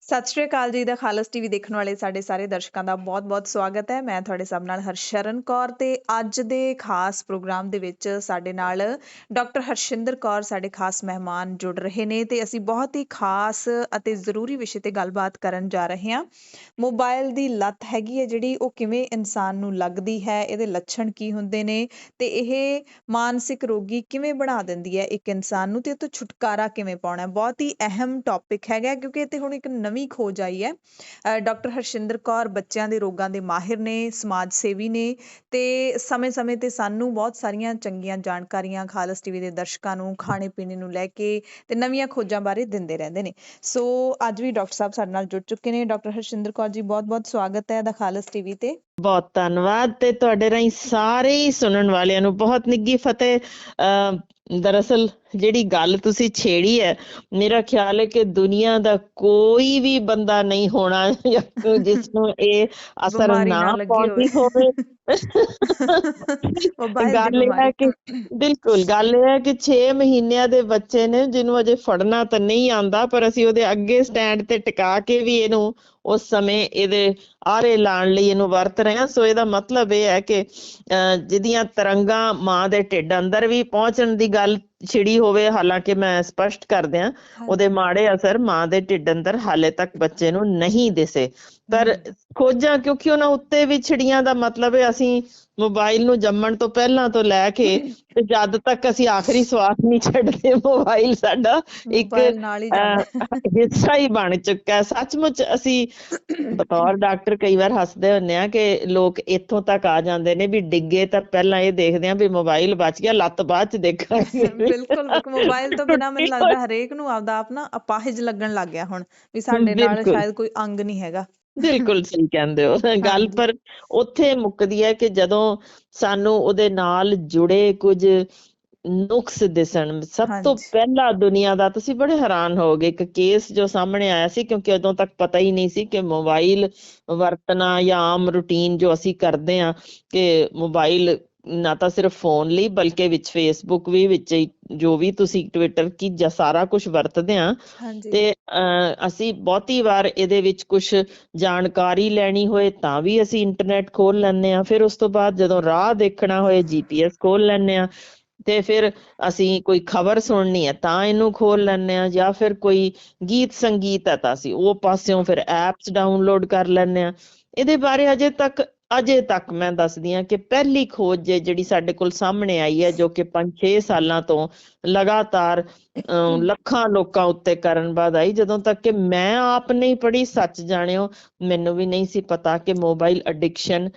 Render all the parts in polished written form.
ਸਤਿ ਸ਼੍ਰੀ ਅਕਾਲ ਜੀ ਦਾ ਖਾਲਸ ਟੀਵੀ ਦੇਖਣ ਵਾਲੇ ਸਾਡੇ ਸਾਰੇ ਦਰਸ਼ਕਾਂ ਦਾ ਬਹੁਤ-ਬਹੁਤ ਸਵਾਗਤ ਹੈ। ਮੈਂ ਤੁਹਾਡੇ ਸਭ ਨਾਲ ਹਰਸ਼ਰਨ ਕੌਰ ਤੇ ਅੱਜ ਦੇ ਖਾਸ ਪ੍ਰੋਗਰਾਮ ਦੇ ਵਿੱਚ ਸਾਡੇ ਨਾਲ ਡਾਕਟਰ ਹਰਸ਼ਿੰਦਰ ਕੌਰ ਸਾਡੇ ਖਾਸ ਮਹਿਮਾਨ ਜੁੜ ਰਹੇ ਨੇ ਤੇ ਅਸੀਂ ਬਹੁਤ ਹੀ ਖਾਸ ਅਤੇ ਜ਼ਰੂਰੀ ਵਿਸ਼ੇ ਤੇ ਗੱਲਬਾਤ ਕਰਨ ਜਾ ਰਹੇ ਹਾਂ। ਮੋਬਾਈਲ ਦੀ ਲੱਤ ਹੈਗੀ ਹੈ ਜਿਹੜੀ ਉਹ ਕਿਵੇਂ ਇਨਸਾਨ ਨੂੰ ਲੱਗਦੀ ਹੈ, ਇਹਦੇ ਲੱਛਣ ਕੀ ਹੁੰਦੇ ਨੇ ਤੇ ਇਹ ਮਾਨਸਿਕ ਰੋਗੀ ਕਿਵੇਂ ਬਣਾ ਦਿੰਦੀ ਹੈ ਇੱਕ ਇਨਸਾਨ ਨੂੰ ਤੇ ਇਹ ਤੋਂ ਛੁਟਕਾਰਾ ਕਿਵੇਂ ਪਾਉਣਾ। ਬਹੁਤ ਹੀ ਅਹਿਮ ਟੌਪਿਕ ਹੈਗਾ ਕਿਉਂਕਿ ਇਹ ਤੇ ਹੁਣ ਇੱਕ ਨਵੀਂ ਖੋਜ ਆਈ ਹੈ। ਡਾਕਟਰ ਹਰਸ਼ਿੰਦਰ ਕੌਰ ਬੱਚਿਆਂ ਦੇ ਰੋਗਾਂ ਦੇ ਮਾਹਿਰ ਨੇ, ਸਮਾਜ ਸੇਵੀ ਨੇ ਤੇ ਸਮੇਂ-ਸਮੇਂ ਤੇ ਸਾਨੂੰ ਬਹੁਤ ਸਾਰੀਆਂ ਚੰਗੀਆਂ ਜਾਣਕਾਰੀਆਂ ਖਾਲਸ ਟੀਵੀ ਦੇ ਦਰਸ਼ਕਾਂ ਨੂੰ ਖਾਣੇ ਪੀਣੇ ਨੂੰ ਲੈ ਕੇ ਤੇ ਨਵੀਆਂ ਖੋਜਾਂ ਬਾਰੇ ਦਿੰਦੇ ਰਹਿੰਦੇ ਨੇ। ਸੋ ਅੱਜ ਵੀ ਡਾਕਟਰ ਸਾਹਿਬ ਸਾਡੇ ਨਾਲ ਜੁੜ ਚੁੱਕੇ ਨੇ। ਡਾਕਟਰ ਹਰਸ਼ਿੰਦਰ ਕੌਰ ਜੀ ਬਹੁਤ-ਬਹੁਤ ਸਵਾਗਤ ਹੈ ਦਾ ਖਾਲਸ ਟੀਵੀ ਤੇ। ਬਹੁਤ ਧੰਨਵਾਦ ਤੇ ਤੁਹਾਡੇ ਰਾਹੀਂ ਸਾਰੇ ਹੀ ਸੁਣਨ ਵਾਲਿਆਂ ਨੂੰ ਬਹੁਤ ਨਿੱਘੀ ਫਤਿਹ। ਦਰਅਸਲ ਜਿਹੜੀ ਗੱਲ ਤੁਸੀਂ ਛੇੜੀ ਹੈ, ਮੇਰਾ ਖਿਆਲ ਹੈ ਕਿ ਦੁਨੀਆ ਦਾ ਕੋਈ ਵੀ ਬੰਦਾ ਨਹੀਂ ਹੋਣਾ ਜਿਸਨੂੰ ਇਹ ਅਸਰ ਬਿਮਾਰੀ ਨਾ ਨਾ ਲੱਗੀ ਪਾਉਂਦੀ ਹੋਵੇ। ਗੱਲ ਇਹ ਹੈ ਕਿ ਬਿਲਕੁਲ ਗੱਲ ਇਹ ਹੈ ਕਿ 6 ਮਹੀਨਿਆਂ ਦੇ ਬੱਚੇ ਨੇ ਜਿਹਨੂੰ ਅਜੇ ਫੜਨਾ ਤਾਂ ਨਹੀਂ ਆਉਂਦਾ, ਪਰ ਅਸੀਂ ਉਹਦੇ ਅੱਗੇ ਸਟੈਂਡ ਤੇ ਟਿਕਾ ਕੇ ਵੀ ਇਹਨੂੰ ਉਸ ਸਮੇਂ ਇਹਦੇ ਆਰੇ ਲਾਉਣ ਲਈ ਇਹਨੂੰ ਵਰਤ ਰਹੇ ਹਾਂ। ਸੋ ਇਹਦਾ ਮਤਲਬ ਇਹ ਹੈ ਕਿ ਜਿਹਦੀਆਂ ਤਰੰਗਾਂ ਮਾਂ ਦੇ ਢਿੱਡ ਅੰਦਰ ਵੀ ਪਹੁੰਚਣ ਦੀ ਗੱਲ ਛਿੜੀ ਹੋਵੇ, ਹਾਲਾਂਕਿ ਮੈਂ ਸਪਸ਼ਟ ਕਰ ਦਿਆਂ ਉਹਦੇ ਮਾੜੇ ਅਸਰ ਮਾਂ ਦੇ ਢਿੱਡ ਅੰਦਰ ਹਾਲੇ ਤੱਕ ਬੱਚੇ ਨੂੰ ਨਹੀਂ ਦਿਸੇ। ਪਰ ਖੋਜਾਂ ਕਿਉਂਕਿ ਉਹਨਾਂ ਉੱਤੇ ਵੀ ਛਿੜੀਆਂ ਦਾ ਮਤਲਬ ਹੈ ਅਸੀਂ ਮੋਬਾਈਲ ਨੂੰ ਜੰਮਣ ਤੋਂ ਪਹਿਲਾਂ ਤੋਂ ਲੈ ਕੇ ਤੇ ਜਦ ਤੱਕ ਅਸੀਂ ਆਖਰੀ ਸਵਾਸ ਨਹੀਂ ਛੱਡਦੇ, ਮੋਬਾਈਲ ਸਾਡਾ ਇੱਕ ਹਿੱਸਾ ਹੀ ਬਣ ਚੁੱਕਾ। ਸੱਚਮੁੱਚ ਅਸੀਂ ਬਤੌਰ ਡਾਕਟਰ ਕਈ ਵਾਰ ਹੱਸਦੇ ਹੁੰਦੇ ਆ ਕਿ ਲੋਕ ਇੱਥੋਂ ਤੱਕ ਆ ਜਾਂਦੇ ਨੇ ਵੀ ਡਿੱਗੇ ਤਾਂ ਪਹਿਲਾਂ ਇਹ ਦੇਖਦੇ ਆ ਵੀ ਮੋਬਾਈਲ ਬਚ ਗਿਆ, ਲੱਤ ਬਾਅਦ ਚ ਦੇਖਾਂਗੇ। ਬਿਲਕੁਲ ਮੋਬਾਈਲ ਤੋਂ ਬਿਨਾਂ ਮੈਨੂੰ ਲੱਗਦਾ ਹਰੇਕ ਨੂੰ ਆਪਦਾ ਆਪਣਾ ਅਪਾਹਿਜ ਲੱਗਣ ਲੱਗ ਗਿਆ ਹੁਣ ਵੀ ਸਾਡੇ ਨਾਲ ਸ਼ਾਇਦ ਕੋਈ ਅੰਗ ਨਹੀਂ ਹੈਗਾ। ਬਿਲਕੁਲ ਸਹੀ ਕਹਿੰਦੇ ਹੋ ਗੱਲ, ਪਰ ਉੱਥੇ ਮੁੱਕਦੀ ਹੈ ਕਿ ਜਦੋਂ ਸਾਨੂੰ ਉਹਦੇ ਨਾਲ ਜੁੜੇ ਕੁਝ ਨੁਕਸ ਦਿਸਣ। ਸਭ ਤੋਂ ਪਹਿਲਾਂ ਦੁਨੀਆ ਦਾ, ਤੁਸੀਂ ਬੜੇ ਹੈਰਾਨ ਹੋਵੋਗੇ, ਇੱਕ ਕੇਸ ਜੋ ਸਾਹਮਣੇ ਆਇਆ ਸੀ, ਕਿਉਂਕਿ ਉਦੋਂ ਤੱਕ ਪਤਾ ਹੀ ਨਹੀਂ ਸੀ ਕਿ ਮੋਬਾਈਲ ਵਰਤਣਾ ਜਾਂ ਆਮ ਰੂਟੀਨ ਜੋ ਅਸੀਂ ਕਰਦੇ ਹਾਂ ਕਿ ਮੋਬਾਈਲ ਨਾ ਤਾਂ ਸਿਰਫ ਫੋਨ ਲਈ ਬਲਕਿ ਵਿੱਚ ਫੇਸਬੁੱਕ ਵੀ, ਵਿੱਚ ਜੋ ਵੀ ਤੁਸੀਂ ਟਵਿੱਟਰ ਕੀ ਜਾਂ ਸਾਰਾ ਕੁਝ ਵਰਤਦੇ ਹਾਂ ਤੇ ਅਸੀਂ ਬਹੁਤੀ ਵਾਰ ਇਹਦੇ ਵਿੱਚ ਕੁਛ ਜਾਣਕਾਰੀ ਲੈਣੀ ਹੋਏ ਤਾਂ ਵੀ ਅਸੀਂ ਇੰਟਰਨੈਟ ਖੋਲ ਲੈਂਦੇ ਹਾਂ। ਫਿਰ ਉਸ ਤੋਂ ਬਾਅਦ ਜਦੋਂ ਰਾਹ ਦੇਖਣਾ ਹੋਏ GPS ਖੋਲ ਲੈਂਦੇ ਹਾਂ ਤੇ ਫਿਰ ਅਸੀਂ ਕੋਈ ਖਬਰ ਸੁਣਨੀ ਹੈ ਤਾਂ ਇਹਨੂੰ ਖੋਲ ਲੈਂਦੇ ਹਾਂ, ਜਾਂ ਫਿਰ ਕੋਈ ਗੀਤ ਸੰਗੀਤ ਹੈ ਤਾਂ ਅਸੀਂ ਉਹ ਪਾਸਿਓਂ ਫਿਰ ਐਪਸ ਡਾਊਨਲੋਡ ਕਰ ਲੈਂਦੇ ਹਾਂ। ਇਹਦੇ ਬਾਰੇ ਅਜੇ ਤੱਕ ਮੈਂ ਦੱਸਦੀ ਹਾਂ ਕਿ ਪਹਿਲੀ ਖੋਜ ਜਿਹੜੀ ਸਾਡੇ ਕੋਲ ਸਾਹਮਣੇ ਆਈ ਹੈ, ਜੋ ਕਿ 5-6 ਸਾਲਾਂ ਤੋਂ ਲਗਾਤਾਰ ਲੱਖਾਂ ਲੋਕਾਂ ਉੱਤੇ ਕਰਨ ਬਾਅਦ ਆਈ। ਜਦੋਂ ਤੱਕ ਕਿ ਮੈਂ ਆਪ ਨਹੀਂ ਪੜ੍ਹੀ, ਸੱਚ ਜਾਣਿਓ ਮੈਨੂੰ ਵੀ ਨਹੀਂ ਸੀ ਪਤਾ ਕਿ ਮੋਬਾਈਲ ਅਡਿਕਸ਼ਨ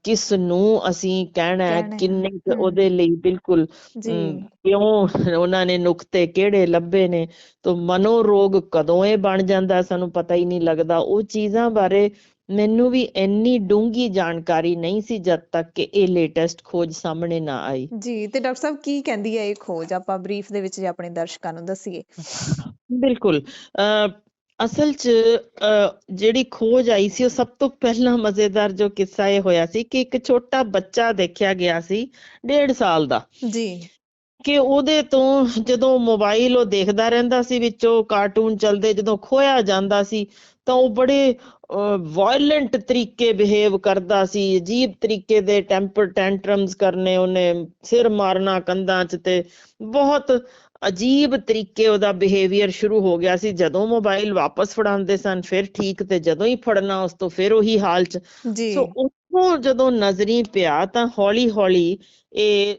ਕਿਸ ਨੂੰ ਅਸੀਂ ਕਹਿਣਾ ਹੈ, ਕਿੰਨੇ ਉਹਦੇ ਲਈ ਬਿਲਕੁਲ ਕਿਉਂ ਉਹਨਾਂ ਨੇ ਨੁਕਤੇ ਕਿਹੜੇ ਲੱਭੇ ਨੇ, ਤਾਂ ਮਨੋਰੋਗ ਕਦੋਂ ਇਹ ਬਣ ਜਾਂਦਾ ਸਾਨੂੰ ਪਤਾ ਹੀ ਨਹੀਂ ਲੱਗਦਾ। ਉਹ ਚੀਜ਼ਾਂ ਬਾਰੇ ਮੈਨੂੰ ਵੀ ਇੰਨੀ ਡੂੰਘੀ ਜਾਣਕਾਰੀ ਨਹੀਂ ਸੀ ਜਦ ਤੱਕ ਕਿ ਇਹ ਲੇਟੈਸਟ ਖੋਜ ਸਾਹਮਣੇ ਨਾ ਆਈ। ਜੀ, ਤੇ ਡਾਕਟਰ ਸਾਹਿਬ ਕੀ ਕਹਿੰਦੀ ਹੈ ਇਹ ਖੋਜ, ਆਪਾਂ ਬਰੀਫ ਦੇ ਵਿੱਚ ਜੇ ਆਪਣੇ ਦਰਸ਼ਕਾਂ ਨੂੰ ਦੱਸੀਏ। ਬਿਲਕੁਲ, ਅਸਲ 'ਚ ਜਿਹੜੀ ਖੋਜ ਆਈ ਸੀ ਉਹ ਸਭ ਤੋਂ ਪਹਿਲਾਂ ਮਜ਼ੇਦਾਰ ਜੋ ਕਿੱਸਾ ਇਹ ਹੋਇਆ ਸੀ ਕਿ ਇੱਕ ਛੋਟਾ ਬੱਚਾ ਦੇਖਿਆ ਗਿਆ ਸੀ 1.5 ਸਾਲ ਦਾ ਜੀ, ਕਿ ਉਹਦੇ ਤੋਂ ਜਦੋਂ ਮੋਬਾਈਲ ਉਹ ਦੇਖਦਾ ਰਹਿੰਦਾ ਸੀ, ਵਿੱਚੋਂ ਕਾਰਟੂਨ ਚੱਲਦੇ, ਜਦੋਂ ਖੋਇਆ ਜਾਂਦਾ ਸੀ ਤਾਂ ਉਹ ਬੜੇ ਵਾਇਲੈਂਟ ਤਰੀਕੇ ਬਿਹੇਵ ਕਰਦਾ ਸੀ, ਅਜੀਬ ਤਰੀਕੇ ਦੇ ਟੈਂਪਰ ਟੈਂਟਰਮਸ ਕਰਨੇ, ਉਹਨੇ ਸਿਰ ਮਾਰਨਾ ਕੰਧਾਂ 'ਚ ਤੇ ਬਹੁਤ ਅਜੀਬ ਤਰੀਕੇ ਉਹਦਾ ਬਿਹੇਵੀਅਰ ਸ਼ੁਰੂ ਹੋ ਗਿਆ ਸੀ। ਜਦੋਂ ਮੋਬਾਈਲ ਵਾਪਸ ਫੜਾਉਂਦੇ ਸਨ ਫਿਰ ਠੀਕ, ਤੇ ਜਦੋਂ ਹੀ ਫੜਨਾ ਉਸ ਤੋਂ ਫਿਰ ਉਹੀ ਹਾਲ 'ਚ। ਸੋ ਉੱਥੋਂ ਜਦੋਂ ਨਜ਼ਰੀ ਪਿਆ ਤਾਂ ਹੌਲੀ ਹੌਲੀ ਇਹ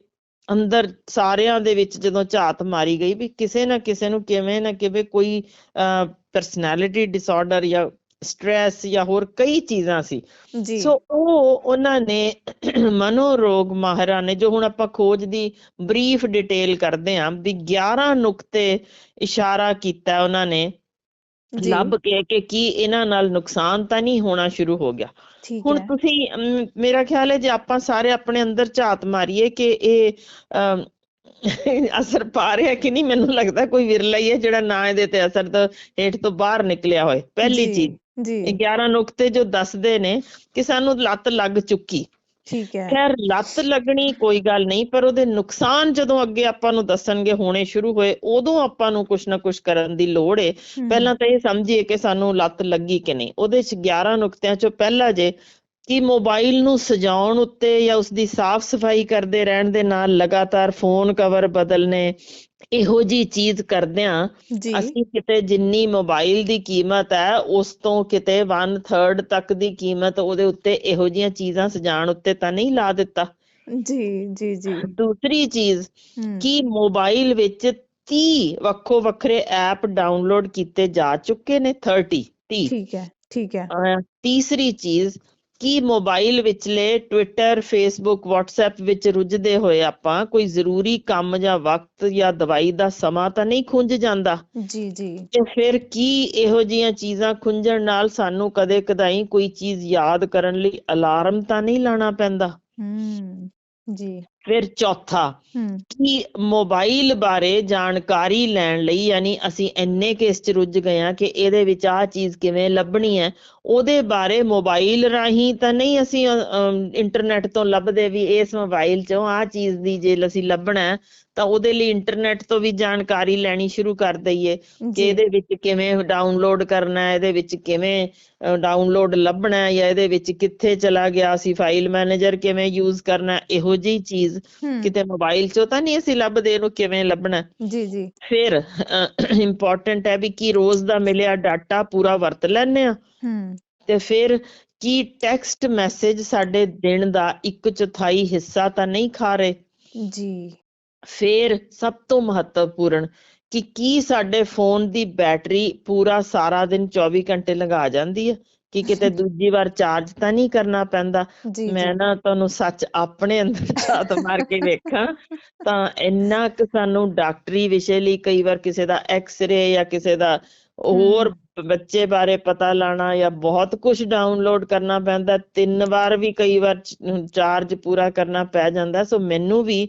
ਅੰਦਰ ਸਾਰਿਆਂ ਦੇ ਵਿੱਚ ਜਦੋਂ ਝਾਤ ਮਾਰੀ ਗਈ ਵੀ ਕਿਸੇ ਨਾ ਕਿਸੇ ਨੂੰ ਕਿਵੇਂ ਨਾ ਕਿਵੇਂ ਕੋਈ ਪਰਸਨੈਲਿਟੀ ਡਿਸਆਰਡਰ ਜਾਂ ਸਟ੍ਰੈਸ ਜਾਂ ਹੋਰ ਕਈ ਚੀਜ਼ਾਂ ਸੀ। ਸੋ ਉਹਨਾਂ ਨੇ ਮਨੋਰੋਗ ਮਾਹਿਰਾਂ ਨੇ, ਜੋ ਹੁਣ ਆਪਾਂ ਖੋਜ ਦੀ ਬਰੀਫ ਡਿਟੇਲ ਕਰਦੇ ਹਾਂ, ਵੀ 11 ਨੁਕਤੇ ਇਸ਼ਾਰਾ ਕੀਤਾ ਉਹਨਾਂ ਨੇ ਲੱਭ ਕੇ ਕਿ ਕੀ ਇਹਨਾਂ ਨਾਲ ਨੁਕਸਾਨ ਤਾਂ ਨਹੀਂ ਹੋਣਾ ਸ਼ੁਰੂ ਹੋ ਗਿਆ। ਹੁਣ ਤੁਸੀਂ ਮੇਰਾ ਖਿਆਲ ਹੈ ਜੇ ਆਪਾਂ ਸਾਰੇ ਆਪਣੇ ਅੰਦਰ ਝਾਤ ਮਾਰੀਏ ਕਿ ਇਹ ਅਸਰ ਪਾ ਰਿਹਾ ਕਿ ਨਹੀਂ, ਮੈਨੂੰ ਲੱਗਦਾ ਕੋਈ ਵਿਰਲਾ ਹੀ ਹੈ ਜਿਹੜਾ ਨਾ ਇਹਦੇ ਤੇ ਅਸਰ ਤੋਂ ਹੇਠ ਤੋਂ ਬਾਹਰ ਨਿਕਲਿਆ ਹੋਏ। ਪਹਿਲੀ ਚੀਜ਼, ਇਹ 11 ਨੁਕਤੇ ਜੋ ਦੱਸਦੇ ਨੇ ਕਿ ਸਾਨੂੰ ਲੱਤ ਲੱਗ ਚੁੱਕੀ, ਠੀਕ ਹੈ। ਖੈਰ ਲੱਤ ਲੱਗਣੀ ਕੋਈ ਗੱਲ ਨਹੀਂ, ਪਰ ਉਹਦੇ ਨੁਕਸਾਨ ਜਦੋਂ ਅੱਗੇ ਆਪਾਂ ਨੂੰ ਦੱਸਣਗੇ ਹੋਣੇ ਸ਼ੁਰੂ ਹੋਏ, ਉਦੋਂ ਆਪਾਂ ਨੂੰ ਕੁਛ ਨਾ ਕੁਛ ਕਰਨ ਦੀ ਲੋੜ ਏ। ਪਹਿਲਾਂ ਤਾਂ ਇਹ ਸਮਝੀਏ ਕਿ ਸਾਨੂੰ ਲੱਤ ਲੱਗੀ ਕਿ ਨਹੀਂ। ਉਹਦੇ 'ਚ 11 ਨੁਕਤਿਆਂ 'ਚੋਂ ਪਹਿਲਾ ਜੇ ਕਿ ਮੋਬਾਈਲ ਨੂੰ ਸਜਾਉਣ ਉੱਤੇ ਜਾਂ ਉਸਦੀ ਸਾਫ਼ ਸਫਾਈ ਕਰਦੇ ਰਹਿਣ ਦੇ ਨਾਲ ਲਗਾਤਾਰ ਫੋਨ ਕਵਰ ਬਦਲਨੇ, ਇਹੋ ਜਿਹੀ ਚੀਜ਼ ਕਰਦਿਆਂ ਅਸੀਂ ਕਿਤੇ ਜਿੰਨੀ ਮੋਬਾਈਲ ਦੀ ਕੀਮਤ ਹੈ ਉਸ ਤੋਂ ਕਿਤੇ 1/3 ਤੱਕ ਦੀ ਕੀਮਤ ਉਹਦੇ ਉੱਤੇ ਇਹੋ ਜਿਹੀਆਂ ਚੀਜ਼ਾਂ ਸਜਾਉਣ ਉੱਤੇ ਤਾਂ ਨਹੀਂ ਲਾ ਦਿੱਤਾ। ਜੀ। ਦੂਸਰੀ ਚੀਜ਼ ਕਿ ਮੋਬਾਈਲ ਵਿੱਚ 30 ਵੱਖੋ ਵੱਖਰੇ ਐਪ ਡਾਊਨਲੋਡ ਕੀਤੇ ਜਾ ਚੁੱਕੇ ਨੇ। 30। ਠੀਕ ਹੈ। ਤੀਸਰੀ ਚੀਜ਼ ਕਿ ਮੋਬਾਈਲ ਵਿਚਲੇ ਟਵਿੱਟਰ, ਫੇਸਬੁੱਕ, ਵਟਸਐਪ ਵਿੱਚ ਰੁੱਝਦੇ ਹੋਏ ਆਪਾਂ ਕੋਈ ਜ਼ਰੂਰੀ ਕੰਮ ਜਾਂ ਵਕਤ ਜਾਂ ਦਵਾਈ ਦਾ ਸਮਾਂ ਤਾਂ ਨਹੀਂ ਖੁੰਝ ਜਾਂਦਾ। ਜੀ। ਤੇ ਫਿਰ ਕੀ ਇਹੋ ਜਿਹੀਆਂ ਚੀਜ਼ਾਂ ਖੁੰਝਣ ਨਾਲ ਸਾਨੂੰ ਕਦੇ ਕਦਾਈ ਕੋਈ ਚੀਜ਼ ਯਾਦ ਕਰਨ ਲਈ ਅਲਾਰਮ ਤਾਂ ਨਹੀਂ ਲਾਉਣਾ ਪੈਂਦਾ। ਜੀ। ਫਿਰ ਚੌਥਾ ਕਿ ਮੋਬਾਈਲ ਬਾਰੇ ਜਾਣਕਾਰੀ ਲੈਣ ਲਈ, ਯਾਨੀ ਅਸੀਂ ਇੰਨੇ ਕੇਸ 'ਚ ਰੁੱਝ ਗਏ ਹਾਂ ਕਿ ਇਹਦੇ ਵਿੱਚ ਆਹ ਚੀਜ਼ ਕਿਵੇਂ ਲੱਭਣੀ ਹੈ, ਉਹਦੇ ਬਾਰੇ ਮੋਬਾਈਲ ਰਾਹੀਂ ਤਾਂ ਨਹੀਂ ਅਸੀਂ ਇੰਟਰਨੈਟ ਤੋਂ ਲੱਭਦੇ ਵੀ ਇਸ ਮੋਬਾਈਲ 'ਚੋਂ ਆਹ ਚੀਜ਼ ਦੀ ਜੇ ਅਸੀਂ ਲੱਭਣਾ ਤਾਂ ਉਹਦੇ ਲਈ ਇੰਟਰਨੈਟ ਤੋਂ ਵੀ ਜਾਣਕਾਰੀ ਲੈਣੀ ਸ਼ੁਰੂ ਕਰ ਦਈਏ ਕਿ ਇਹਦੇ ਵਿੱਚ ਕਿਵੇਂ ਡਾਊਨਲੋਡ ਕਰਨਾ, ਇਹਦੇ ਵਿੱਚ ਕਿਵੇਂ ਡਾਊਨਲੋਡ ਲੱਭਣਾ, ਜਾਂ ਇਹਦੇ ਵਿੱਚ ਕਿੱਥੇ ਚਲਾ ਗਿਆ ਸੀ ਫਾਈਲ ਮੈਨੇਜਰ ਕਿਵੇਂ ਯੂਜ਼ ਕਰਨਾ। ਇਹੋ ਜਿਹੀ ਚੀਜ਼ ਕਿਤੇ ਮੋਬਾਈਲ 'ਚੋਂ ਤਾਂ ਨਹੀਂ ਅਸੀਂ ਲੱਭਦੇ, ਇਹਨੂੰ ਕਿਵੇਂ ਲੱਭਣਾ। ਜੀ। ਫਿਰ ਇੰਪੋਰਟੈਂਟ ਹੈ ਵੀ ਕੀ ਰੋਜ਼ ਦਾ ਮਿਲਿਆ ਡਾਟਾ ਪੂਰਾ ਵਰਤ ਲੈਂਦੇ ਆ। ਤੇ ਫਿਰ ਕੀ ਟੈਕਸਟ ਮੈਸੇਜ ਸਾਡੇ ਦਿਨ ਦਾ 1/4 ਹਿੱਸਾ ਤਾਂ ਨਹੀਂ ਖਾ ਰਹੇ। ਜੀ। ਫਿਰ ਸਭ ਤੋਂ ਮਹੱਤਵਪੂਰਨ ਕਿ ਕੀ ਸਾਡੇ ਫੋਨ ਦੀ ਬੈਟਰੀ ਪੂਰਾ ਸਾਰਾ ਦਿਨ 24 ਘੰਟੇ ਲੰਘਾ ਜਾਂਦੀ ਹੈ, ਕਿ ਕਿਤੇ ਦੂਜੀ ਵਾਰ ਚਾਰਜ ਤਾਂ ਨਹੀਂ ਕਰਨਾ ਪੈਂਦਾ। ਮੈਂ ਨਾ ਤੁਹਾਨੂੰ ਸੱਚ ਆਪਣੇ ਅੰਦਰ ਝਾਤ ਮਾਰ ਕੇ ਵੇਖਾਂ ਤਾਂ ਇੰਨਾ ਕੁ ਸਾਨੂੰ ਡਾਕਟਰੀ ਵਿਸ਼ੇ ਲਈ ਕਈ ਵਾਰ ਕਿਸੇ ਦਾ ਐਕਸਰੇ ਜਾਂ ਕਿਸੇ ਦਾ ਹੋਰ ਬੱਚੇ ਬਾਰੇ ਪਤਾ ਲਾਣਾ ਜਾਂ ਬਹੁਤ ਕੁਝ ਡਾਊਨਲੋਡ ਕਰਨਾ ਪੈਂਦਾ। 3 ਵਾਰ ਵੀ ਕਈ ਵਾਰ ਚਾਰਜ ਪੂਰਾ ਕਰਨਾ ਪੈ ਜਾਂਦਾ। ਸੋ ਮੈਨੂੰ ਵੀ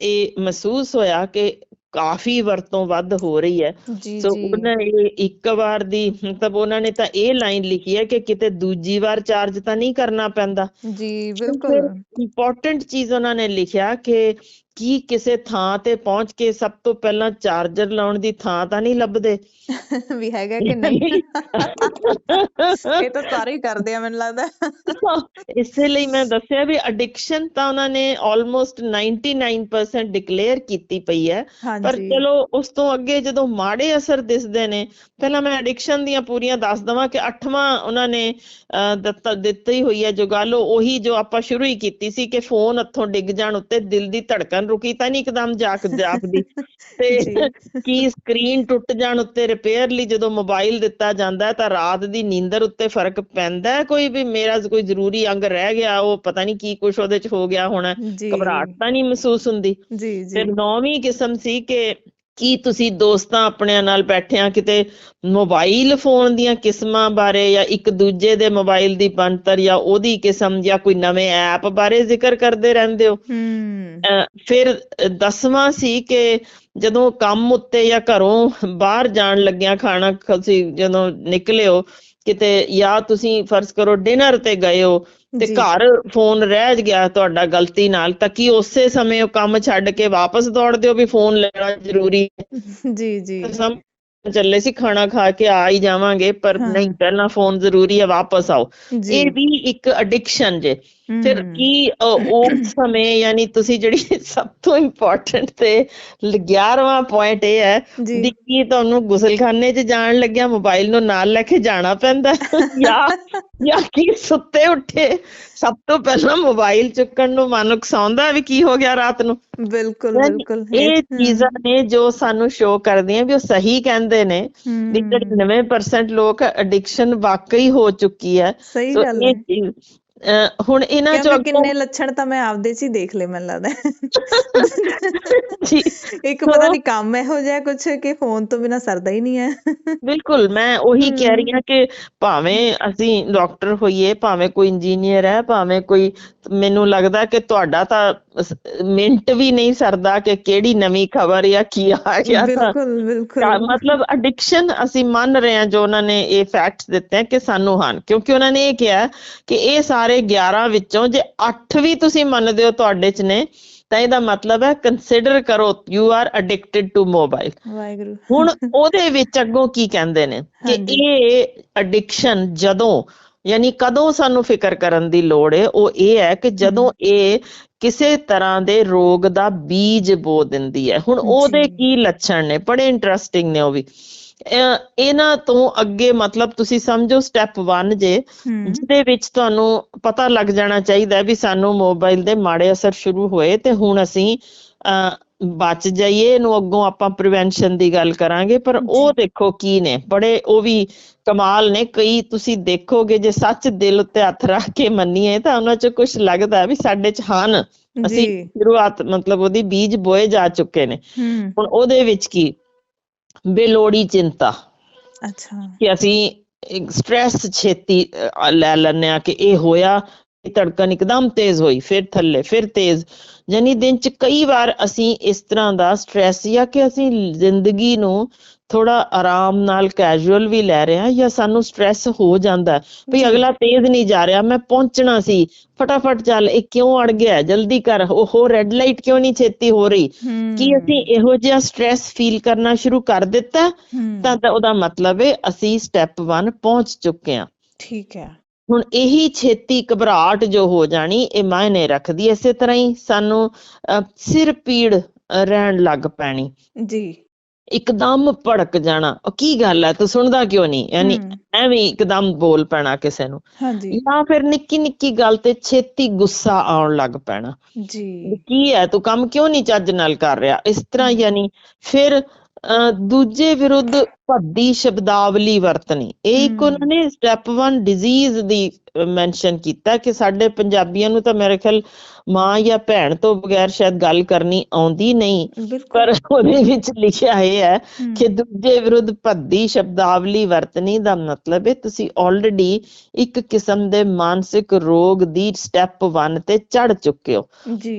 ਇਹ ਮਹਿਸੂਸ ਹੋਇਆ ਕਿ ਕਾਫੀ ਵਰਤੋਂ ਵੱਧ ਹੋ ਰਹੀ ਹੈ। ਸੋ ਉਹਨਾਂ ਨੇ ਇੱਕ ਵਾਰ ਦੀ ਮਤਲਬ ਉਹਨਾਂ ਨੇ ਤਾਂ ਇਹ ਲਾਈਨ ਲਿਖੀ ਹੈ ਕਿ ਕਿਤੇ ਦੂਜੀ ਵਾਰ ਚਾਰਜ ਤਾਂ ਨਹੀਂ ਕਰਨਾ ਪੈਂਦਾ। ਜੀ ਬਿਲਕੁਲ। ਇੰਪੋਰਟੈਂਟ ਚੀਜ਼ ਉਹਨਾਂ ਨੇ ਲਿਖਿਆ ਕਿ ਕੀ ਕਿਸੇ ਥਾਂ ਤੇ ਪਹੁੰਚ ਕੇ ਸਭ ਤੋਂ ਪਹਿਲਾਂ ਚਾਰਜਰ ਲਾਉਣ ਦੀ ਥਾਂ ਤਾਂ ਨਹੀਂ ਲੱਭਦੇ ਵੀ ਹੈਗਾ ਕਿ ਨਹੀਂ। ਇਹ ਤਾਂ ਸਾਰੇ ਹੀ ਕਰਦੇ ਆ ਮੈਨੂੰ ਲੱਗਦਾ। ਇਸੇ ਲਈ ਮੈਂ ਦੱਸਿਆ ਵੀ ਅਡਿਕਸ਼ਨ ਤਾਂ ਉਹਨਾਂ ਨੇ ਆਲਮੋਸਟ 99% ਡਿਕਲੇਅਰ ਕੀਤੀ ਪਈ ਹੈ। ਪਰ ਚਲੋ ਉਸ ਤੋਂ ਅੱਗੇ ਜਦੋਂ ਮਾੜੇ ਅਸਰ ਦਿਸਦੇ ਨੇ, ਪਹਿਲਾਂ ਮੈਂ ਅਡਿਕਸ਼ਨ ਦੀਆਂ ਪੂਰੀਆਂ ਦੱਸ ਦੇਵਾਂ ਕਿ 8ਵਾਂ ਉਹਨਾਂ ਨੇ ਦਿੱਤੀ ਹੋਈ ਹੈ ਜੋ ਗੱਲ, ਉਹੀ ਜੋ ਆਪਾਂ ਸ਼ੁਰੂ ਹੀ ਕੀਤੀ ਸੀ ਕਿ ਫੋਨ ਹੱਥੋਂ ਡਿੱਗ ਜਾਣ ਉੱਤੇ ਦਿਲ ਦੀ ਧੜਕਣ ਰੁਕੀ ਤਾਂ ਨਹੀਂ ਇੱਕਦਮ ਜਾਪਦੀ, ਤੇ ਕੀ ਸਕਰੀਨ ਟੁੱਟ ਜਾਣ ਉੱਤੇ ਰਿਪੇਅਰ ਲਈ ਜਦੋਂ ਮੋਬਾਈਲ ਦਿੱਤਾ ਜਾਂਦਾ ਤਾਂ ਰਾਤ ਦੀ ਨੀਂਦਰ ਉੱਤੇ ਫਰਕ ਪੈਂਦਾ ਕੋਈ ਵੀ ਮੇਰਾ ਕੋਈ ਜ਼ਰੂਰੀ ਅੰਗ ਰਹਿ ਗਿਆ, ਉਹ ਪਤਾ ਨਹੀਂ ਕੀ ਕੁਛ ਉਹਦੇ 'ਚ ਹੋ ਗਿਆ ਹੋਣਾ, ਘਬਰਾਹਟ ਤਾਂ ਨਹੀਂ ਮਹਿਸੂਸ ਹੁੰਦੀ। ਫਿਰ 9ਵੀਂ ਕਿਸਮ ਸੀ ਕਿ ਕੀ ਤੁਸੀਂ ਦੋਸਤਾਂ ਆਪਣਿਆਂ ਨਾਲ ਬੈਠਿਆਂ ਕਿਤੇ ਮੋਬਾਈਲ ਫੋਨ ਦੀਆਂ ਕਿਸਮਾਂ ਬਾਰੇ ਜਾਂ ਇੱਕ ਦੂਜੇ ਦੇ ਮੋਬਾਈਲ ਦੀ ਬਣਤਰ ਜਾਂ ਉਹਦੀ ਕਿਸਮ ਜਾਂ ਕੋਈ ਨਵੇਂ ਐਪ ਬਾਰੇ ਜ਼ਿਕਰ ਕਰਦੇ ਰਹਿੰਦੇ ਹੋ। ਫਿਰ 10ਵਾਂ ਸੀ ਕਿ ਜਦੋਂ ਕੰਮ ਉੱਤੇ ਜਾਂ ਘਰੋਂ ਬਾਹਰ ਜਾਣ ਲੱਗਿਆ ਖਾਣਾ ਤੁਸੀਂ ਜਦੋਂ ਨਿਕਲੇ ਹੋ ਕਿਤੇ, ਜਾਂ ਤੁਸੀਂ ਫਰਜ਼ ਕਰੋ ਡਿਨਰ ਤੇ ਗਏ ਹੋ ਤੇ ਘਰ ਫੋਨ ਰਹਿ ਗਿਆ ਤੁਹਾਡਾ ਗਲਤੀ ਨਾਲ, ਤਾਂ ਕੀ ਉਸੇ ਸਮੇਂ ਉਹ ਕੰਮ ਛੱਡ ਕੇ ਵਾਪਸ ਦੌੜਦੇ ਹੋ ਵੀ ਫੋਨ ਲੈਣਾ ਜ਼ਰੂਰੀ ਹੈ। ਜੀ ਚੱਲੇ ਸੀ ਖਾਣਾ ਖਾ ਕੇ ਆ ਹੀ ਜਾਵਾਂਗੇ, ਪਰ ਨਹੀਂ ਪਹਿਲਾਂ ਫੋਨ ਜ਼ਰੂਰੀ ਹੈ, ਵਾਪਸ ਆਓ। ਇਹ ਵੀ ਇੱਕ ਅਡਿਕਸ਼ਨ ਜੇ। ਫਿਰ ਕੀ ਉਸ ਸਮੇਂ ਯਾਨੀ ਤੁਸੀਂ ਜਿਹੜੀ ਸਭ ਤੋਂ ਇੰਪੋਰਟੈਂਟ ਤੇ 11ਵਾਂ ਪੁਆਇੰਟ ਇਹ ਹੈ ਵੀ ਕੀ ਤੁਹਾਨੂੰ ਗੁਸਲਖਾਨੇ 'ਚ ਜਾਣ ਲੱਗਿਆ ਮੋਬਾਈਲ ਨੂੰ ਨਾਲ ਲੈ ਕੇ ਜਾਣਾ ਪੈਂਦਾ ਜਾਂ ਕੀ ਸੁੱਤੇ ਉੱਠੇ ਸਭ ਤੋਂ ਪਹਿਲਾਂ ਮੋਬਾਈਲ ਚੁੱਕਣ ਨੂੰ ਮਨ ਉਕਸਾਉਂਦਾ ਵੀ ਕੀ ਹੋ ਗਿਆ ਰਾਤ ਨੂੰ। ਬਿਲਕੁਲ। ਇਹ ਚੀਜ਼ਾਂ ਨੇ ਜੋ ਸਾਨੂੰ ਸ਼ੋ ਕਰਦੀਆਂ ਵੀ ਉਹ ਸਹੀ ਕਹਿੰਦੇ ਨੇ ਵੀ 99% ਲੋਕ ਅਡਿਕਸ਼ਨ ਵਾਕਈ ਹੋ ਚੁੱਕੀ ਹੈ। ਸਹੀ ਗੱਲ ਹੈ। ਹੁਣ ਇਹਨਾਂ ਚੋਂ ਕਿੰਨੇ ਲੱਛਣ ਤਾਂ ਮੈਂ ਆਪਦੇ 'ਚ ਹੀ ਦੇਖ ਲਏ ਮੈਨੂੰ ਲੱਗਦਾ। ਇੱਕ ਪਤਾ ਨੀ ਕੰਮ ਇਹੋ ਜਿਹਾ ਕੁਛ ਕਿ ਫੋਨ ਤੋਂ ਬਿਨਾਂ ਸਰਦਾ ਹੀ ਨਹੀਂ ਹੈ। ਬਿਲਕੁਲ, ਮੈਂ ਉਹੀ ਕਹਿ ਰਹੀ ਹਾਂ ਕਿ ਭਾਵੇਂ ਅਸੀਂ ਡਾਕਟਰ ਹੋਈਏ, ਭਾਵੇਂ ਕੋਈ ਇੰਜੀਨੀਅਰ ਹੈ, ਭਾਵੇਂ ਕੋਈ, ਮੈਨੂੰ ਲੱਗਦਾ ਕਿ ਤੁਹਾਡਾ ਤਾਂ ਮਿੰਟ ਵੀ ਨਹੀਂ ਸਰਦਾ ਕਿ ਕਿਹੜੀ ਨਵੀਂ ਖਬਰ ਜਾਂ ਕੀ ਆ ਗਿਆ। ਮਤਲਬ ਅਡਿਕਸ਼ਨ ਅਸੀਂ ਮੰਨ ਰਹੇ ਹਾਂ ਜੋ ਉਹਨਾਂ ਨੇ ਇਹ ਫੈਕਟਸ ਦਿੱਤੇ ਕਿ ਸਾਨੂੰ ਹਨ, ਕਿਉਂਕਿ ਉਹਨਾਂ ਨੇ ਇਹ ਕਿਹਾ ਕਿ ਇਹ ਸਾਰੇ ਸਾਰੇ 11 ਵਿੱਚੋਂ ਜੇ 8 ਵੀ ਤੁਸੀਂ ਮੰਨਦੇ ਹੋ ਤੁਹਾਡੇ 'ਚ ਨੇ ਤਾਂ ਇਹਦਾ ਮਤਲਬ ਹੈ ਕੰਸੀਡਰ ਕਰੋ you are addicted to mobile. Waheguru. ਹੁਣ ਉਹਦੇ ਵਿੱਚ ਅੱਗੋਂ ਕੀ ਕਹਿੰਦੇ ਨੇ ਕਿ ਇਹ ਅਡਿਕਸ਼ਨ ਜਦੋਂ ਯਾਨੀ ਕਦੋਂ ਸਾਨੂੰ ਫਿਕਰ ਕਰਨ ਦੀ ਲੋੜ ਹੈ, ਉਹ ਇਹ ਹੈ ਕਿ ਜਦੋਂ ਇਹ ਕਿਸੇ ਤਰ੍ਹਾਂ ਦੇ ਰੋਗ ਦਾ ਬੀਜ ਬੋ ਦਿੰਦੀ ਹੈ। ਹੁਣ ਉਹਦੇ ਕੀ ਲੱਛਣ ਨੇ, ਬੜੇ ਇੰਟਰਸਟਿੰਗ ਨੇ ਉਹ ਵੀ। ਇਹਨਾਂ ਤੋਂ ਅੱਗੇ ਮਤਲਬ ਤੁਸੀਂ ਸਮਝੋ ਸਟੈਪ 1 ਜੇ ਜਿਹਦੇ ਵਿੱਚ ਤੁਹਾਨੂੰ ਪਤਾ ਲੱਗ ਜਾਣਾ ਚਾਹੀਦਾ ਵੀ ਸਾਨੂੰ ਮੋਬਾਈਲ ਦੇ ਮਾੜੇ ਅਸਰ ਸ਼ੁਰੂ ਹੋਏ ਤੇ ਹੁਣ ਅਸੀਂ ਬਚ ਜਾਈਏ। ਇਹਨੂੰ ਅੱਗੋਂ ਆਪਾਂ ਪ੍ਰੀਵੈਂਸ਼ਨ ਦੀ ਗੱਲ ਕਰਾਂਗੇ, ਪਰ ਉਹ ਦੇਖੋ ਕੀ ਨੇ, ਬੜੇ ਉਹ ਵੀ ਕਮਾਲ ਨੇ। ਕਈ ਤੁਸੀਂ ਦੇਖੋਗੇ ਜੇ ਸੱਚ ਦਿਲ ਉੱਤੇ ਹੱਥ ਰੱਖ ਕੇ ਮੰਨੀਏ ਤਾਂ ਉਹਨਾਂ 'ਚ ਕੁਛ ਲੱਗਦਾ ਵੀ ਸਾਡੇ 'ਚ ਹਨ, ਅਸੀਂ ਸ਼ੁਰੂਆਤ ਮਤਲਬ ਉਹਦੀ ਬੀਜ ਬੋਏ ਜਾ ਚੁੱਕੇ ਨੇ। ਹੁਣ ਉਹਦੇ ਵਿੱਚ ਕੀ, ਬੇਲੋੜੀ ਚਿੰਤਾ, ਕਿ ਅਸੀਂ ਸਟ੍ਰੈਸ ਛੇਤੀ ਲੈ ਲੈਂਦੇ ਹਾਂ ਕਿ ਇਹ ਹੋਇਆ, ਧੜਕਨ ਇੱਕਦਮ ਤੇਜ਼ ਹੋਈ, ਫਿਰ ਥੱਲੇ, ਫਿਰ ਤੇਜ਼। ਯਾਨੀ ਦਿਨ 'ਚ ਕਈ ਵਾਰ ਅਸੀਂ ਇਸ ਤਰ੍ਹਾਂ ਦਾ ਸਟ੍ਰੈਸ, ਜਾਂ ਕਿ ਅਸੀਂ ਜ਼ਿੰਦਗੀ ਨੂੰ ਥੋੜਾ ਆਰਾਮ ਨਾਲ ਕੈਜੂਅਲ ਵੀ ਲੈ ਰਹੇ ਹਾਂ, ਜਾਂ ਸਾਨੂੰ ਸਟ੍ਰੈਸ ਹੋ ਜਾਂਦਾ ਵੀ ਅਗਲਾ ਤੇਜ਼ ਨਹੀਂ ਜਾ ਰਿਹਾ, ਮੈਂ ਪਹੁੰਚਣਾ ਸੀ, ਫਟਾਫਟ ਚੱਲ, ਇਹ ਕਿਉਂ ਅੜ ਗਿਆ, ਜਲਦੀ ਕਰ, ਉਹ ਰੈੱਡ ਲਾਈਟ ਕਿਉਂ ਨਹੀਂ ਛੇਤੀ ਹੋ ਰਹੀ। ਕੀ ਅਸੀਂ ਇਹੋ ਜਿਹਾ ਸਟ੍ਰੈਸ ਫੀਲ ਕਰਨਾ ਸ਼ੁਰੂ ਕਰ ਦਿੱਤਾ ਤਾਂ ਉਹਦਾ ਮਤਲਬ ਹੈ ਅਸੀਂ ਸਟੈਪ 1 ਪਹੁੰਚ ਚੁੱਕੇ ਹਾਂ। ਠੀਕ ਹੈ। ਹੁਣ ਇਹੀ ਛੇਤੀ ਘਬਰਾਹਟ ਜੋ ਹੋ ਜਾਣੀ ਇਹ ਮਾਇਨੇ ਰੱਖਦੀ। ਇਸੇ ਤਰ੍ਹਾਂ ਹੀ ਸਾਨੂੰ ਸਿਰ ਪੀੜ ਰਹਿਣ ਲੱਗ ਪੈਣੀ ਜੀ, ਇੱਕਦਮ ਭੜਕ ਜਾਣਾ, ਉਹ ਕੀ ਗੱਲ ਹੈ ਤੂੰ ਸੁਣਦਾ ਕਿਉਂ ਨਹੀਂ, ਯਾਨੀ ਐਵੇਂ ਇੱਕਦਮ ਬੋਲ ਪੈਣਾ ਕਿਸੇ ਨੂੰ, ਜਾਂ ਫਿਰ ਨਿੱਕੀ ਨਿੱਕੀ ਗੱਲ ਤੇ ਛੇਤੀ ਗੁੱਸਾ ਆਉਣ ਲੱਗ ਪੈਣਾ ਜੀ, ਕੀ ਹੈ ਤੂੰ ਕੰਮ ਕਿਉਂ ਨਹੀਂ ਚੱਜ ਨਾਲ ਕਰ ਰਿਹਾ, ਇਸ ਤਰ੍ਹਾਂ। ਯਾਨੀ ਫਿਰ ਦੂਜੇ ਵਿਰੁੱਧ ਭੱਦੀ ਸ਼ਬਦਾਵਲੀ ਵਰਤਣੀ, ਇਹ ਇੱਕ ਉਹਨਾਂ ਨੇ ਸਟੈਪ 1 ਡਿਜ਼ੀਜ਼ ਦੀ ਮੈਂਸ਼ਨ ਕੀਤਾ ਕਿ ਸਾਡੇ ਪੰਜਾਬੀਆਂ ਨੂੰ ਤਾਂ ਮੇਰੇ ਖਿਆਲ ਮਾਂ ਜਾਂ ਭੈਣ ਤੋਂ ਬਗੈਰ ਸ਼ਾਇਦ ਗੱਲ ਕਰਨੀ ਆਉਂਦੀ ਨਹੀਂ, ਪਰ ਉਹਦੇ ਵਿੱਚ ਲਿਖਿਆ ਇਹ ਹੈ ਕਿ ਦੂਜੇ ਵਿਰੁੱਧ ਭੱਦੀ ਸ਼ਬਦਾਵਲੀ ਵਰਤਣੀ ਦਾ ਮਤਲਬ ਹੈ ਤੁਸੀਂ ਆਲਰੇਡੀ ਇੱਕ ਕਿਸਮ ਦੇ ਮਾਨਸਿਕ ਰੋਗ ਦੀ ਸਟੈਪ 1 ਤੇ ਚੜ ਚੁੱਕੇ ਹੋ।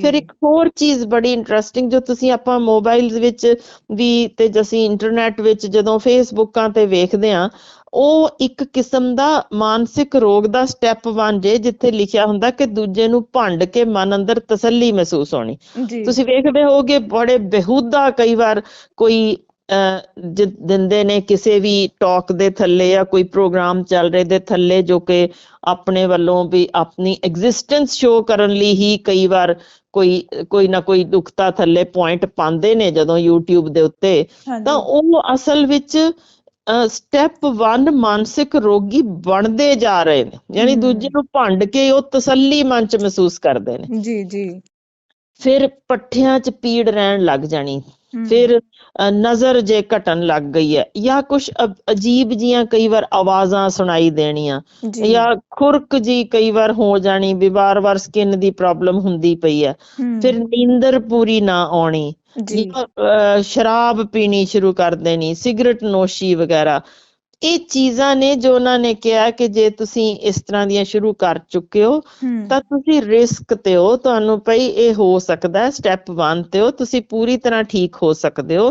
ਫਿਰ ਇੱਕ ਹੋਰ ਚੀਜ਼ ਬੜੀ ਇੰਟਰਸਟਿੰਗ ਜੋ ਤੁਸੀਂ ਆਪਾਂ ਮੋਬਾਈਲ ਵਿੱਚ ਵੀ ਤੇ ਅਸੀਂ ਇੰਟਰਨੈਟ ਵਿੱਚ ਜਦੋਂ ਫੇਸਬੁੱਕਾਂ ਤੇ ਵੇਖਦੇ ਹਾਂ, ਉਹ ਇੱਕ ਕਿਸਮ ਦਾ ਮਾਨਸਿਕ ਰੋਗ ਦਾ ਸਟੈਪ 1 ਜੇ, ਜਿੱਥੇ ਲਿਖਿਆ ਹੁੰਦਾ ਕਿ ਦੂਜੇ ਨੂੰ ਭੰਡ ਕੇ ਮਨ ਅੰਦਰ ਤਸੱਲੀ ਮਹਿਸੂਸ ਹੋਣੀ। ਤੁਸੀਂ ਵੇਖਦੇ ਹੋਗੇ ਬੜੇ ਬੇਹੂਦਾ ਕਈ ਵਾਰ ਕੋਈ ਦਿੰਦੇ ਨੇ ਕਿਸੇ ਵੀ ਟਾਕ ਦੇ ਥੱਲੇ ਜਾਂ ਕੋਈ ਪ੍ਰੋਗਰਾਮ ਚੱਲ ਰਹੇ ਦੇ ਥੱਲੇ, ਜੋ ਕਿ ਆਪਣੇ ਵੱਲੋਂ ਵੀ ਆਪਣੀ ਐਗਜ਼ਿਸਟੈਂਸ ਸ਼ੋ ਕਰਨ ਲਈ ਹੀ ਕਈ ਵਾਰ ਕੋਈ ਨਾ ਕੋਈ ਨੁਕਤਾ ਥੱਲੇ ਪੁਆਇੰਟ ਪਾਉਂਦੇ ਨੇ ਜਦੋਂ YouTube ਦੇ ਉੱਤੇ, ਤਾਂ ਉਹ ਅਸਲ ਵਿੱਚ ਸਟੈਪ 1 ਮਾਨਸਿਕ ਰੋਗੀ ਬਣਦੇ ਜਾ ਰਹੇ ਨੇ। ਯਾਨੀ ਦੂਜੇ ਨੂੰ ਭੰਡ ਕੇ ਉਹ ਤਸੱਲੀ ਮਨ 'ਚ ਮਹਿਸੂਸ ਕਰਦੇ ਨੇ ਜੀ। ਫਿਰ ਪੱਠਿਆਂ 'ਚ ਪੀੜ ਰਹਿਣ ਲੱਗ ਜਾਣੀ, ਫਿਰ ਨਜ਼ਰ ਜੇ ਘਟਣ ਲੱਗ ਗਈ ਹੈ, ਜਾਂ ਕੁਛ ਅਜੀਬ ਜੀਆਂ ਕਈ ਵਾਰ ਆਵਾਜ਼ਾਂ ਸੁਣਾਈ ਦੇਣੀਆਂ, ਜਾਂ ਖੁਰਕ ਜੀ ਕਈ ਵਾਰ ਹੋ ਜਾਣੀ ਵੀ ਵਾਰ-ਵਾਰ ਸਕਿਨ ਦੀ ਪ੍ਰੋਬਲਮ ਹੁੰਦੀ ਪਈ ਹੈ। ਫਿਰ ਨੀਂਦਰ ਪੂਰੀ ਨਾ ਆਉਣੀ, ਸ਼ਰਾਬ ਪੀਣੀ ਸ਼ੁਰੂ ਕਰ ਦੇਣੀ, ਸਿਗਰਟ ਨੋਸ਼ੀ ਵਗੈਰਾ। ਇਹ ਚੀਜ਼ਾਂ ਨੇ ਜੋ ਉਹਨਾਂ ਨੇ ਕਿਹਾ ਕਿ ਜੇ ਤੁਸੀਂ ਇਸ ਤਰ੍ਹਾਂ ਦੀਆਂ ਸ਼ੁਰੂ ਕਰ ਚੁੱਕੇ ਹੋ ਤਾਂ ਤੁਸੀਂ ਰਿਸਕ ਤੇ ਹੋ, ਤੁਹਾਨੂੰ ਪਈ ਇਹ ਹੋ ਸਕਦਾ ਸਟੈਪ 1 ਤੇ ਹੋ, ਤੁਸੀਂ ਪੂਰੀ ਤਰ੍ਹਾਂ ਠੀਕ ਹੋ ਸਕਦੇ ਹੋ।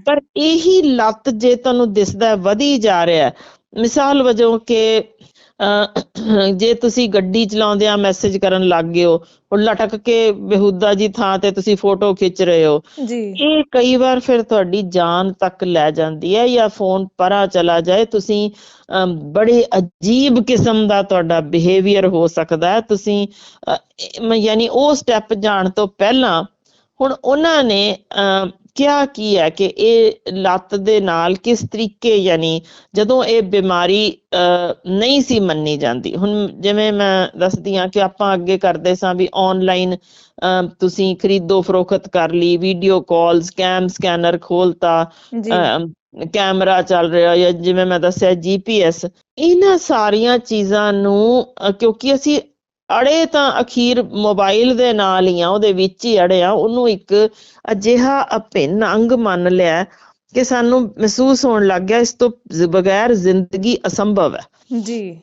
ਪਰ ਇਹੀ ਲੱਤ ਜੇ ਤੁਹਾਨੂੰ ਦਿਸਦਾ ਵਧੀ ਜਾ ਰਿਹਾ, ਮਿਸਾਲ ਵਜੋਂ ਕਿ ਜੇ ਤੁਸੀਂ ਗੱਡੀ ਚਲਾਉਂਦਿਆਂ ਮੈਸੇਜ ਕਰਨ ਲੱਗ ਗਏ ਹੋ, ਉਹ ਲਟਕ ਕੇ ਬੇਹੂਦਾ ਜੀ ਥਾਂ ਤੇ ਤੁਸੀਂ ਫੋਟੋ ਖਿੱਚ ਰਹੇ ਹੋ, ਇਹ ਕਈ ਵਾਰ ਫਿਰ ਤੁਹਾਡੀ ਜਾਨ ਤੱਕ ਲੈ ਜਾਂਦੀ ਹੈ, ਜਾਂ ਫੋਨ ਪਰਾਂ ਚਲਾ ਜਾਏ, ਤੁਸੀਂ ਬੜੇ ਅਜੀਬ ਕਿਸਮ ਦਾ ਤੁਹਾਡਾ ਬਿਹੇਵੀਅਰ ਹੋ ਸਕਦਾ ਹੈ। ਤੁਸੀਂ ਯਾਨੀ ਉਹ ਸਟੈਪ ਜਾਣ ਤੋਂ ਪਹਿਲਾਂ ਹੁਣ ਉਹਨਾਂ ਨੇ ਕਿਹਾ ਕੀ ਹੈ ਕਿ ਇਹ ਲੱਤ ਦੇ ਨਾਲ ਕਿਸ ਤਰੀਕੇ, ਯਾਨੀ ਜਦੋਂ ਇਹ ਬਿਮਾਰੀ ਨਹੀਂ ਸੀ ਮੰਨੀ ਜਾਂਦੀ। ਹੁਣ ਜਿਵੇਂ ਮੈਂ ਦੱਸਦੀ ਹਾਂ ਕਿ ਆਪਾਂ ਅੱਗੇ ਕਰਦੇ ਸਾਂ ਵੀ ਆਨਲਾਈਨ ਤੁਸੀਂ ਖਰੀਦੋ ਫਰੋਖਤ ਕਰ ਲਈ, ਵੀਡੀਓ ਕਾਲਸ, ਕੈਮ ਸਕੈਨਰ ਖੋਲਤਾ, ਕੈਮਰਾ ਚੱਲ ਰਿਹਾ, ਜਾਂ ਜਿਵੇਂ ਮੈਂ ਦੱਸਿਆ GPS, ਇਹਨਾਂ ਸਾਰੀਆਂ ਚੀਜ਼ਾਂ ਨੂੰ ਕਿਉਂਕਿ ਅਸੀਂ ਅੜੇ ਤਾਂ ਅਖੀਰ ਮੋਬਾਈਲ ਦੇ ਨਾਲ ਹੀ ਆ, ਉਹਦੇ ਵਿੱਚ ਹੀ ਅੜੇ ਆ, ਉਹਨੂੰ ਇੱਕ ਅਜਿਹਾ ਅਭਿੰਨ ਅੰਗ ਮੰਨ ਲਿਆ ਕਿ ਸਾਨੂੰ ਮਹਿਸੂਸ ਹੋਣ ਲੱਗ ਗਿਆ ਇਸ ਤੋਂ ਬਗੈਰ ਜ਼ਿੰਦਗੀ ਅਸੰਭਵ ਹੈ ਜੀ।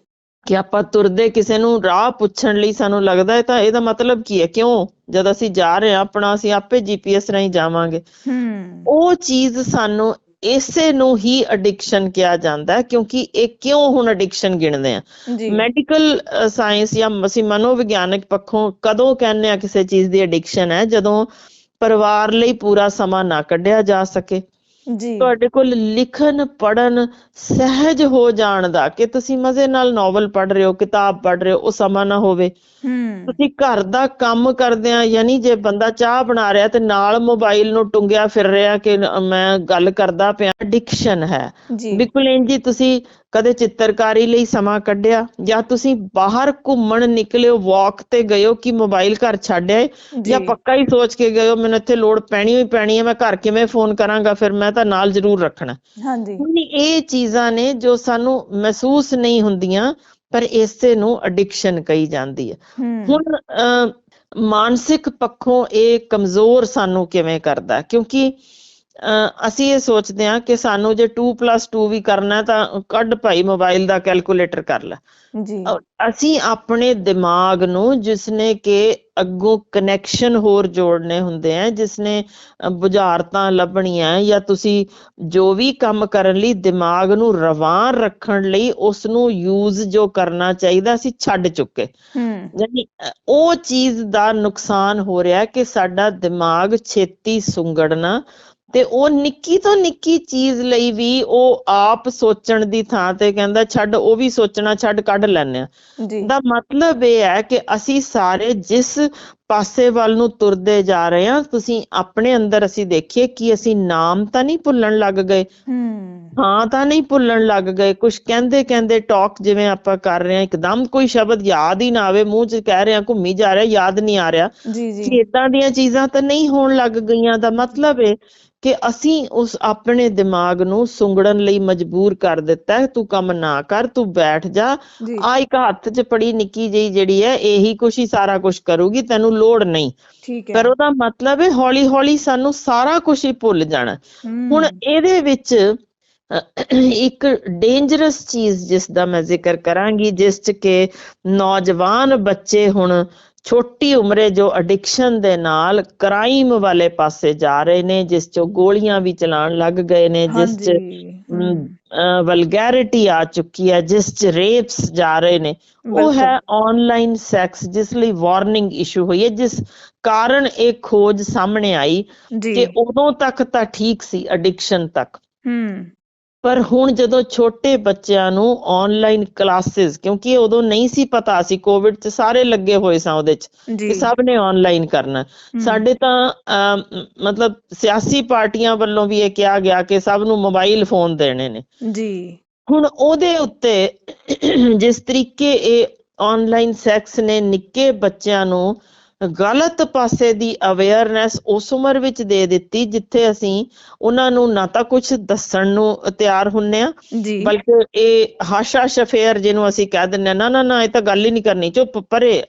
ਕਿ ਆਪਾਂ ਤੁਰਦੇ ਕਿਸੇ ਨੂੰ ਰਾਹ ਪੁੱਛਣ ਲਈ ਸਾਨੂੰ ਲੱਗਦਾ ਹੈ ਤਾਂ ਇਹਦਾ ਮਤਲਬ ਕੀ ਹੈ, ਕਿਉਂ ਜਦ ਅਸੀਂ ਜਾ ਰਹੇ ਹਾਂ ਆਪਣਾ, ਅਸੀਂ ਆਪੇ GPS ਰਾਹੀਂ ਜਾਵਾਂਗੇ। ਉਹ ਚੀਜ਼ ਸਾਨੂੰ ਇਸੇ ਨੂੰ ਹੀ ਐਡਿਕਸ਼ਨ ਕਿਹਾ ਜਾਂਦਾ, ਕਿਉਂਕਿ ਇਹ ਕਿਉਂ ਹੁਣ ਐਡਿਕਸ਼ਨ ਗਿਣਦੇ ਆ। ਮੈਡੀਕਲ ਸਾਇੰਸ ਜਾਂ ਅਸੀਂ ਮਨੋਵਿਗਿਆਨਕ ਪੱਖੋਂ ਕਦੋਂ ਕਹਿੰਦੇ ਆ ਕਿਸੇ ਚੀਜ਼ ਦੀ ਐਡਿਕਸ਼ਨ ਹੈ, ਜਦੋਂ ਪਰਿਵਾਰ ਲਈ ਪੂਰਾ ਸਮਾਂ ਨਾ ਕੱਢਿਆ ਜਾ ਸਕੇ, ਤੁਹਾਡੇ ਕੋਲ ਲਿਖਣ ਪੜ੍ਹਨ ਸਹਿਜ ਹੋ ਜਾਣ ਦਾ, ਕਿ ਤੁਸੀਂ ਮਜ਼ੇ ਨਾਲ ਨੋਵਲ ਪੜ੍ਹ ਰਹੇ ਹੋ, ਕਿਤਾਬ ਪੜ੍ਹ ਰਹੇ ਹੋ, ਉਹ ਸਮਾਂ ਨਾ ਹੋਵੇ। ਤੁਸੀਂ ਘਰ ਦਾ ਕੰਮ ਕਰਦੇ ਆ, ਯਾਨੀ ਜੇ ਬੰਦਾ ਚਾਹ ਬਣਾ ਰਿਹਾ ਤੇ ਨਾਲ ਮੋਬਾਈਲ ਨੂੰ ਟੁੰਗਿਆ ਫਿਰ ਰਿਹਾ ਕਿ ਮੈਂ ਗੱਲ ਕਰਦਾ ਪਿਆ, ਐਡਿਕਸ਼ਨ ਹੈ। ਬਿਲਕੁਲ ਇੰਝ ਹੀ ਤੁਸੀਂ ਕਦੇ ਚਿੱਤਰਕਾਰੀ ਲਈ ਸਮਾਂ ਕੱਢਿਆ, ਜਾਂ ਤੁਸੀਂ ਬਾਹਰ ਘੁੰਮਣ ਨਿਕਲੇ ਹੋ, ਵਾਕ ਤੇ ਗਏ ਹੋ, ਕਿ ਮੋਬਾਈਲ ਘਰ ਛੱਡ ਆਏ, ਜਾਂ ਪੱਕਾ ਹੀ ਸੋਚ ਕੇ ਗਏ ਹੋ ਮੈਨੂੰ ਇੱਥੇ ਲੋੜ ਪੈਣੀ ਹੋਈ ਪੈਣੀ ਹੈ, ਮੈਂ ਘਰ ਕਿਵੇਂ ਫੋਨ ਕਰਾਂਗਾ, ਫਿਰ ਮੈਂ ਤਾਂ ਨਾਲ ਜ਼ਰੂਰ ਰੱਖਣਾ। ਇਹ ਚੀਜ਼ਾਂ ਨੇ ਜੋ ਸਾਨੂੰ ਮਹਿਸੂਸ ਨਹੀਂ ਹੁੰਦੀਆਂ, ਪਰ ਇਸੇ ਨੂੰ ਐਡਿਕਸ਼ਨ ਕਹੀ ਜਾਂਦੀ ਹੈ। ਹੁਣ ਮਾਨਸਿਕ ਪੱਖੋਂ ਇਹ ਕਮਜ਼ੋਰ ਸਾਨੂੰ ਕਿਵੇਂ ਕਰਦਾ, ਕਿਉਂਕਿ ਅਸੀਂ ਇਹ ਸੋਚਦੇ ਹਾਂ ਕਿ ਸਾਨੂੰ ਜੇ 2+2 ਵੀ ਕਰਨਾ ਤਾਂ ਕੱਢ ਭਾਈ ਮੋਬਾਈਲ ਦਾ ਕੈਲਕੂਲੇਟਰ ਕਰ ਲੈ। ਅਸੀਂ ਆਪਣੇ ਦਿਮਾਗ ਨੂੰ, ਜਿਸਨੇ ਕਿ ਅੱਗੋਂ ਕਨੈਕਸ਼ਨ ਹੋਰ ਜੋੜਨੇ ਹੁੰਦੇ ਆ, ਜਿਸਨੇ ਬੁਝਾਰਤਾਂ ਲੱਭਣੀਆਂ, ਜਾਂ ਤੁਸੀਂ ਜੋ ਵੀ ਕੰਮ ਕਰਨ ਲਈ ਦਿਮਾਗ ਨੂੰ ਰਵਾਨ ਰੱਖਣ ਲਈ ਉਸਨੂੰ ਯੂਜ਼ ਜੋ ਕਰਨਾ ਚਾਹੀਦਾ, ਅਸੀਂ ਛੱਡ ਚੁੱਕੇ। ਯਾਨੀ ਉਹ ਚੀਜ਼ ਦਾ ਨੁਕਸਾਨ ਹੋ ਰਿਹਾ ਕਿ ਸਾਡਾ ਦਿਮਾਗ ਛੇਤੀ ਸੁੰਗੜਨਾ, ਤੇ ਉਹ ਨਿੱਕੀ ਤੋਂ ਨਿੱਕੀ ਚੀਜ਼ ਲਈ ਵੀ ਉਹ ਆਪ ਸੋਚਣ ਦੀ ਥਾਂ ਤੇ ਕਹਿੰਦਾ ਛੱਡ, ਉਹ ਵੀ ਸੋਚਣਾ ਛੱਡ, ਕੱਢ ਲੈਂਦੇ ਆ। ਦਾ ਮਤਲਬ ਇਹ ਹੈ ਕਿ ਅਸੀਂ ਸਾਰੇ ਜਿਸ ਪਾਸੇ ਵੱਲ ਨੂੰ ਤੁਰਦੇ ਜਾ ਰਹੇ ਹਾਂ, ਤੁਸੀਂ ਆਪਣੇ ਅੰਦਰ ਅਸੀਂ ਦੇਖੀਏ ਕਿ ਅਸੀਂ ਨਾਮ ਤਾਂ ਨਹੀਂ ਭੁੱਲਣ ਲੱਗ ਗਏ, ਹਾਂ ਤਾਂ ਨਹੀਂ ਭੁੱਲਣ ਲੱਗ ਗਏ, ਕੁਛ ਕਹਿੰਦੇ ਕਹਿੰਦੇ ਟਾਕ ਜਿਵੇਂ ਆਪਾਂ ਕਰ ਰਹੇ ਹਾਂ, ਇੱਕਦਮ ਕੋਈ ਸ਼ਬਦ ਯਾਦ ਹੀ ਨਾ ਆਵੇ, ਮੂੰਹ 'ਚ ਕਹਿ ਰਹੇ ਹਾਂ, ਘੁੰਮੀ ਜਾ ਰਿਹਾ, ਯਾਦ ਨਹੀਂ ਆ ਰਿਹਾ, ਏਦਾਂ ਦੀਆਂ ਚੀਜ਼ਾਂ ਤਾਂ ਨਹੀਂ ਹੋਣ ਲੱਗ ਗਈਆਂ। ਦਾ ਮਤਲਬ ਇਹ ਕਿ ਅਸੀਂ ਉਸ ਆਪਣੇ ਦਿਮਾਗ ਨੂੰ ਸੁੰਗੜਨ ਲਈ ਮਜਬੂਰ ਕਰ ਦਿੱਤਾ, ਤੂੰ ਕੰਮ ਨਾ ਕਰ, ਤੂੰ ਬੈਠ ਜਾ, ਆ ਇੱਕ ਹੱਥ 'ਚ ਪੜੀ ਨਿੱਕੀ ਜਿਹੀ ਜਿਹੜੀ ਹੈ ਇਹੀ ਕੁਛ ਹੀ ਸਾਰਾ ਕੁਛ ਕਰੂਗੀ, ਤੈਨੂੰ ਲੋੜ ਨਹੀਂ। ਪਰ ਉਹਦਾ ਮਤਲਬ ਹੈ ਹੌਲੀ ਹੌਲੀ ਸਾਨੂੰ ਸਾਰਾ ਕੁਛ ਹੀ ਭੁੱਲ ਜਾਣਾ। ਹੁਣ ਇਹਦੇ ਵਿੱਚ ਇੱਕ ਡੇਂਜਰਸ ਚੀਜ਼ ਜਿਸ ਦਾ ਮੈਂ ਜ਼ਿਕਰ ਕਰਾਂਗੀ, ਜਿਸ 'ਚ ਕਿ ਨੌਜਵਾਨ ਬੱਚੇ ਹੁਣ ਛੋਟੀ ਉਮਰੇ ਜੋ ਐਡਿਕਸ਼ਨ ਦੇ ਨਾਲ ਕ੍ਰਾਈਮ ਵਾਲੇ ਪਾਸੇ ਜਾ ਰਹੇ ਨੇ, ਜਿਸ 'ਚੋਂ ਗੋਲੀਆਂ ਵੀ ਚਲਾਉਣ ਲੱਗ ਗਏ ਨੇ, ਜਿਸ 'ਚ ਵਲਗੈਰਿਟੀ ਆ ਚੁੱਕੀ ਹੈ, ਜਿਸ 'ਚ ਰੇਪਸ ਜਾ ਰਹੇ ਨੇ, ਉਹ ਹੈ ਆਨਲਾਈਨ ਸੈਕਸ, ਜਿਸ ਲਈ ਵਾਰਨਿੰਗ ਇਸ਼ੂ ਹੋਈ ਹੈ, ਜਿਸ ਕਾਰਨ ਇਹ ਖੋਜ ਸਾਹਮਣੇ ਆਈ ਕਿ ਉਦੋਂ ਤੱਕ ਤਾਂ ਠੀਕ ਸੀ ਐਡਿਕਸ਼ਨ ਤੱਕ, ਪਰ ਹੁਣ ਜਦੋਂ ਛੋਟੇ ਬੱਚਿਆਂ ਨੂੰ ਆਨਲਾਈਨ ਕਲਾਸਿਸ, ਕਿਉਂਕਿ ਉਦੋਂ ਨਹੀਂ ਸੀ ਪਤਾ ਸੀ, ਕੋਵਿਡ 'ਚ ਸਾਰੇ ਲੱਗੇ ਹੋਏ ਸਾਂ ਉਹਦੇ 'ਚ ਕਿ ਸਭ ਨੇ ਆਨਲਾਈਨ ਕਰਨਾ। ਸਾਡੇ ਤਾਂ ਮਤਲਬ ਸਿਆਸੀ ਪਾਰਟੀਆਂ ਵੱਲੋਂ ਵੀ ਇਹ ਕਿਹਾ ਗਿਆ ਕਿ ਸਭ ਨੂੰ ਮੋਬਾਈਲ ਫੋਨ ਦੇਣੇ ਨੇ। ਹੁਣ ਉਹਦੇ ਉੱਤੇ ਜਿਸ ਤਰੀਕੇ ਇਹ ਆਨਲਾਈਨ ਸੈਕਸ ਨੇ ਨਿੱਕੇ ਬੱਚਿਆਂ ਨੂੰ ਗਲਤ ਪਾਸੇ ਦੀ ਅਵੇਅਰਨੈਸ ਉਸ ਉਮਰ ਵਿੱਚ ਦੇ ਦਿੱਤੀ, ਜਿੱਥੇ ਅਸੀਂ ਉਹਨਾਂ ਨੂੰ ਨਾ ਤਾਂ ਕੁਛ ਦੱਸਣ ਨੂੰ ਤਿਆਰ ਹੁੰਨੇ ਆ, ਬਲਕਿ ਇਹ ਹਾਸ਼ਾ ਸ਼ਫੇਅਰ ਜਿਹਨੂੰ ਅਸੀਂ ਕਹਿ ਦਿੰਦੇ ਆ, ਨਾ ਨਾ ਇਹ ਤਾਂ ਗੱਲ ਹੀ ਨਹੀਂ ਕਰਨੀ, ਚੁੱਪ ਪਰੇ,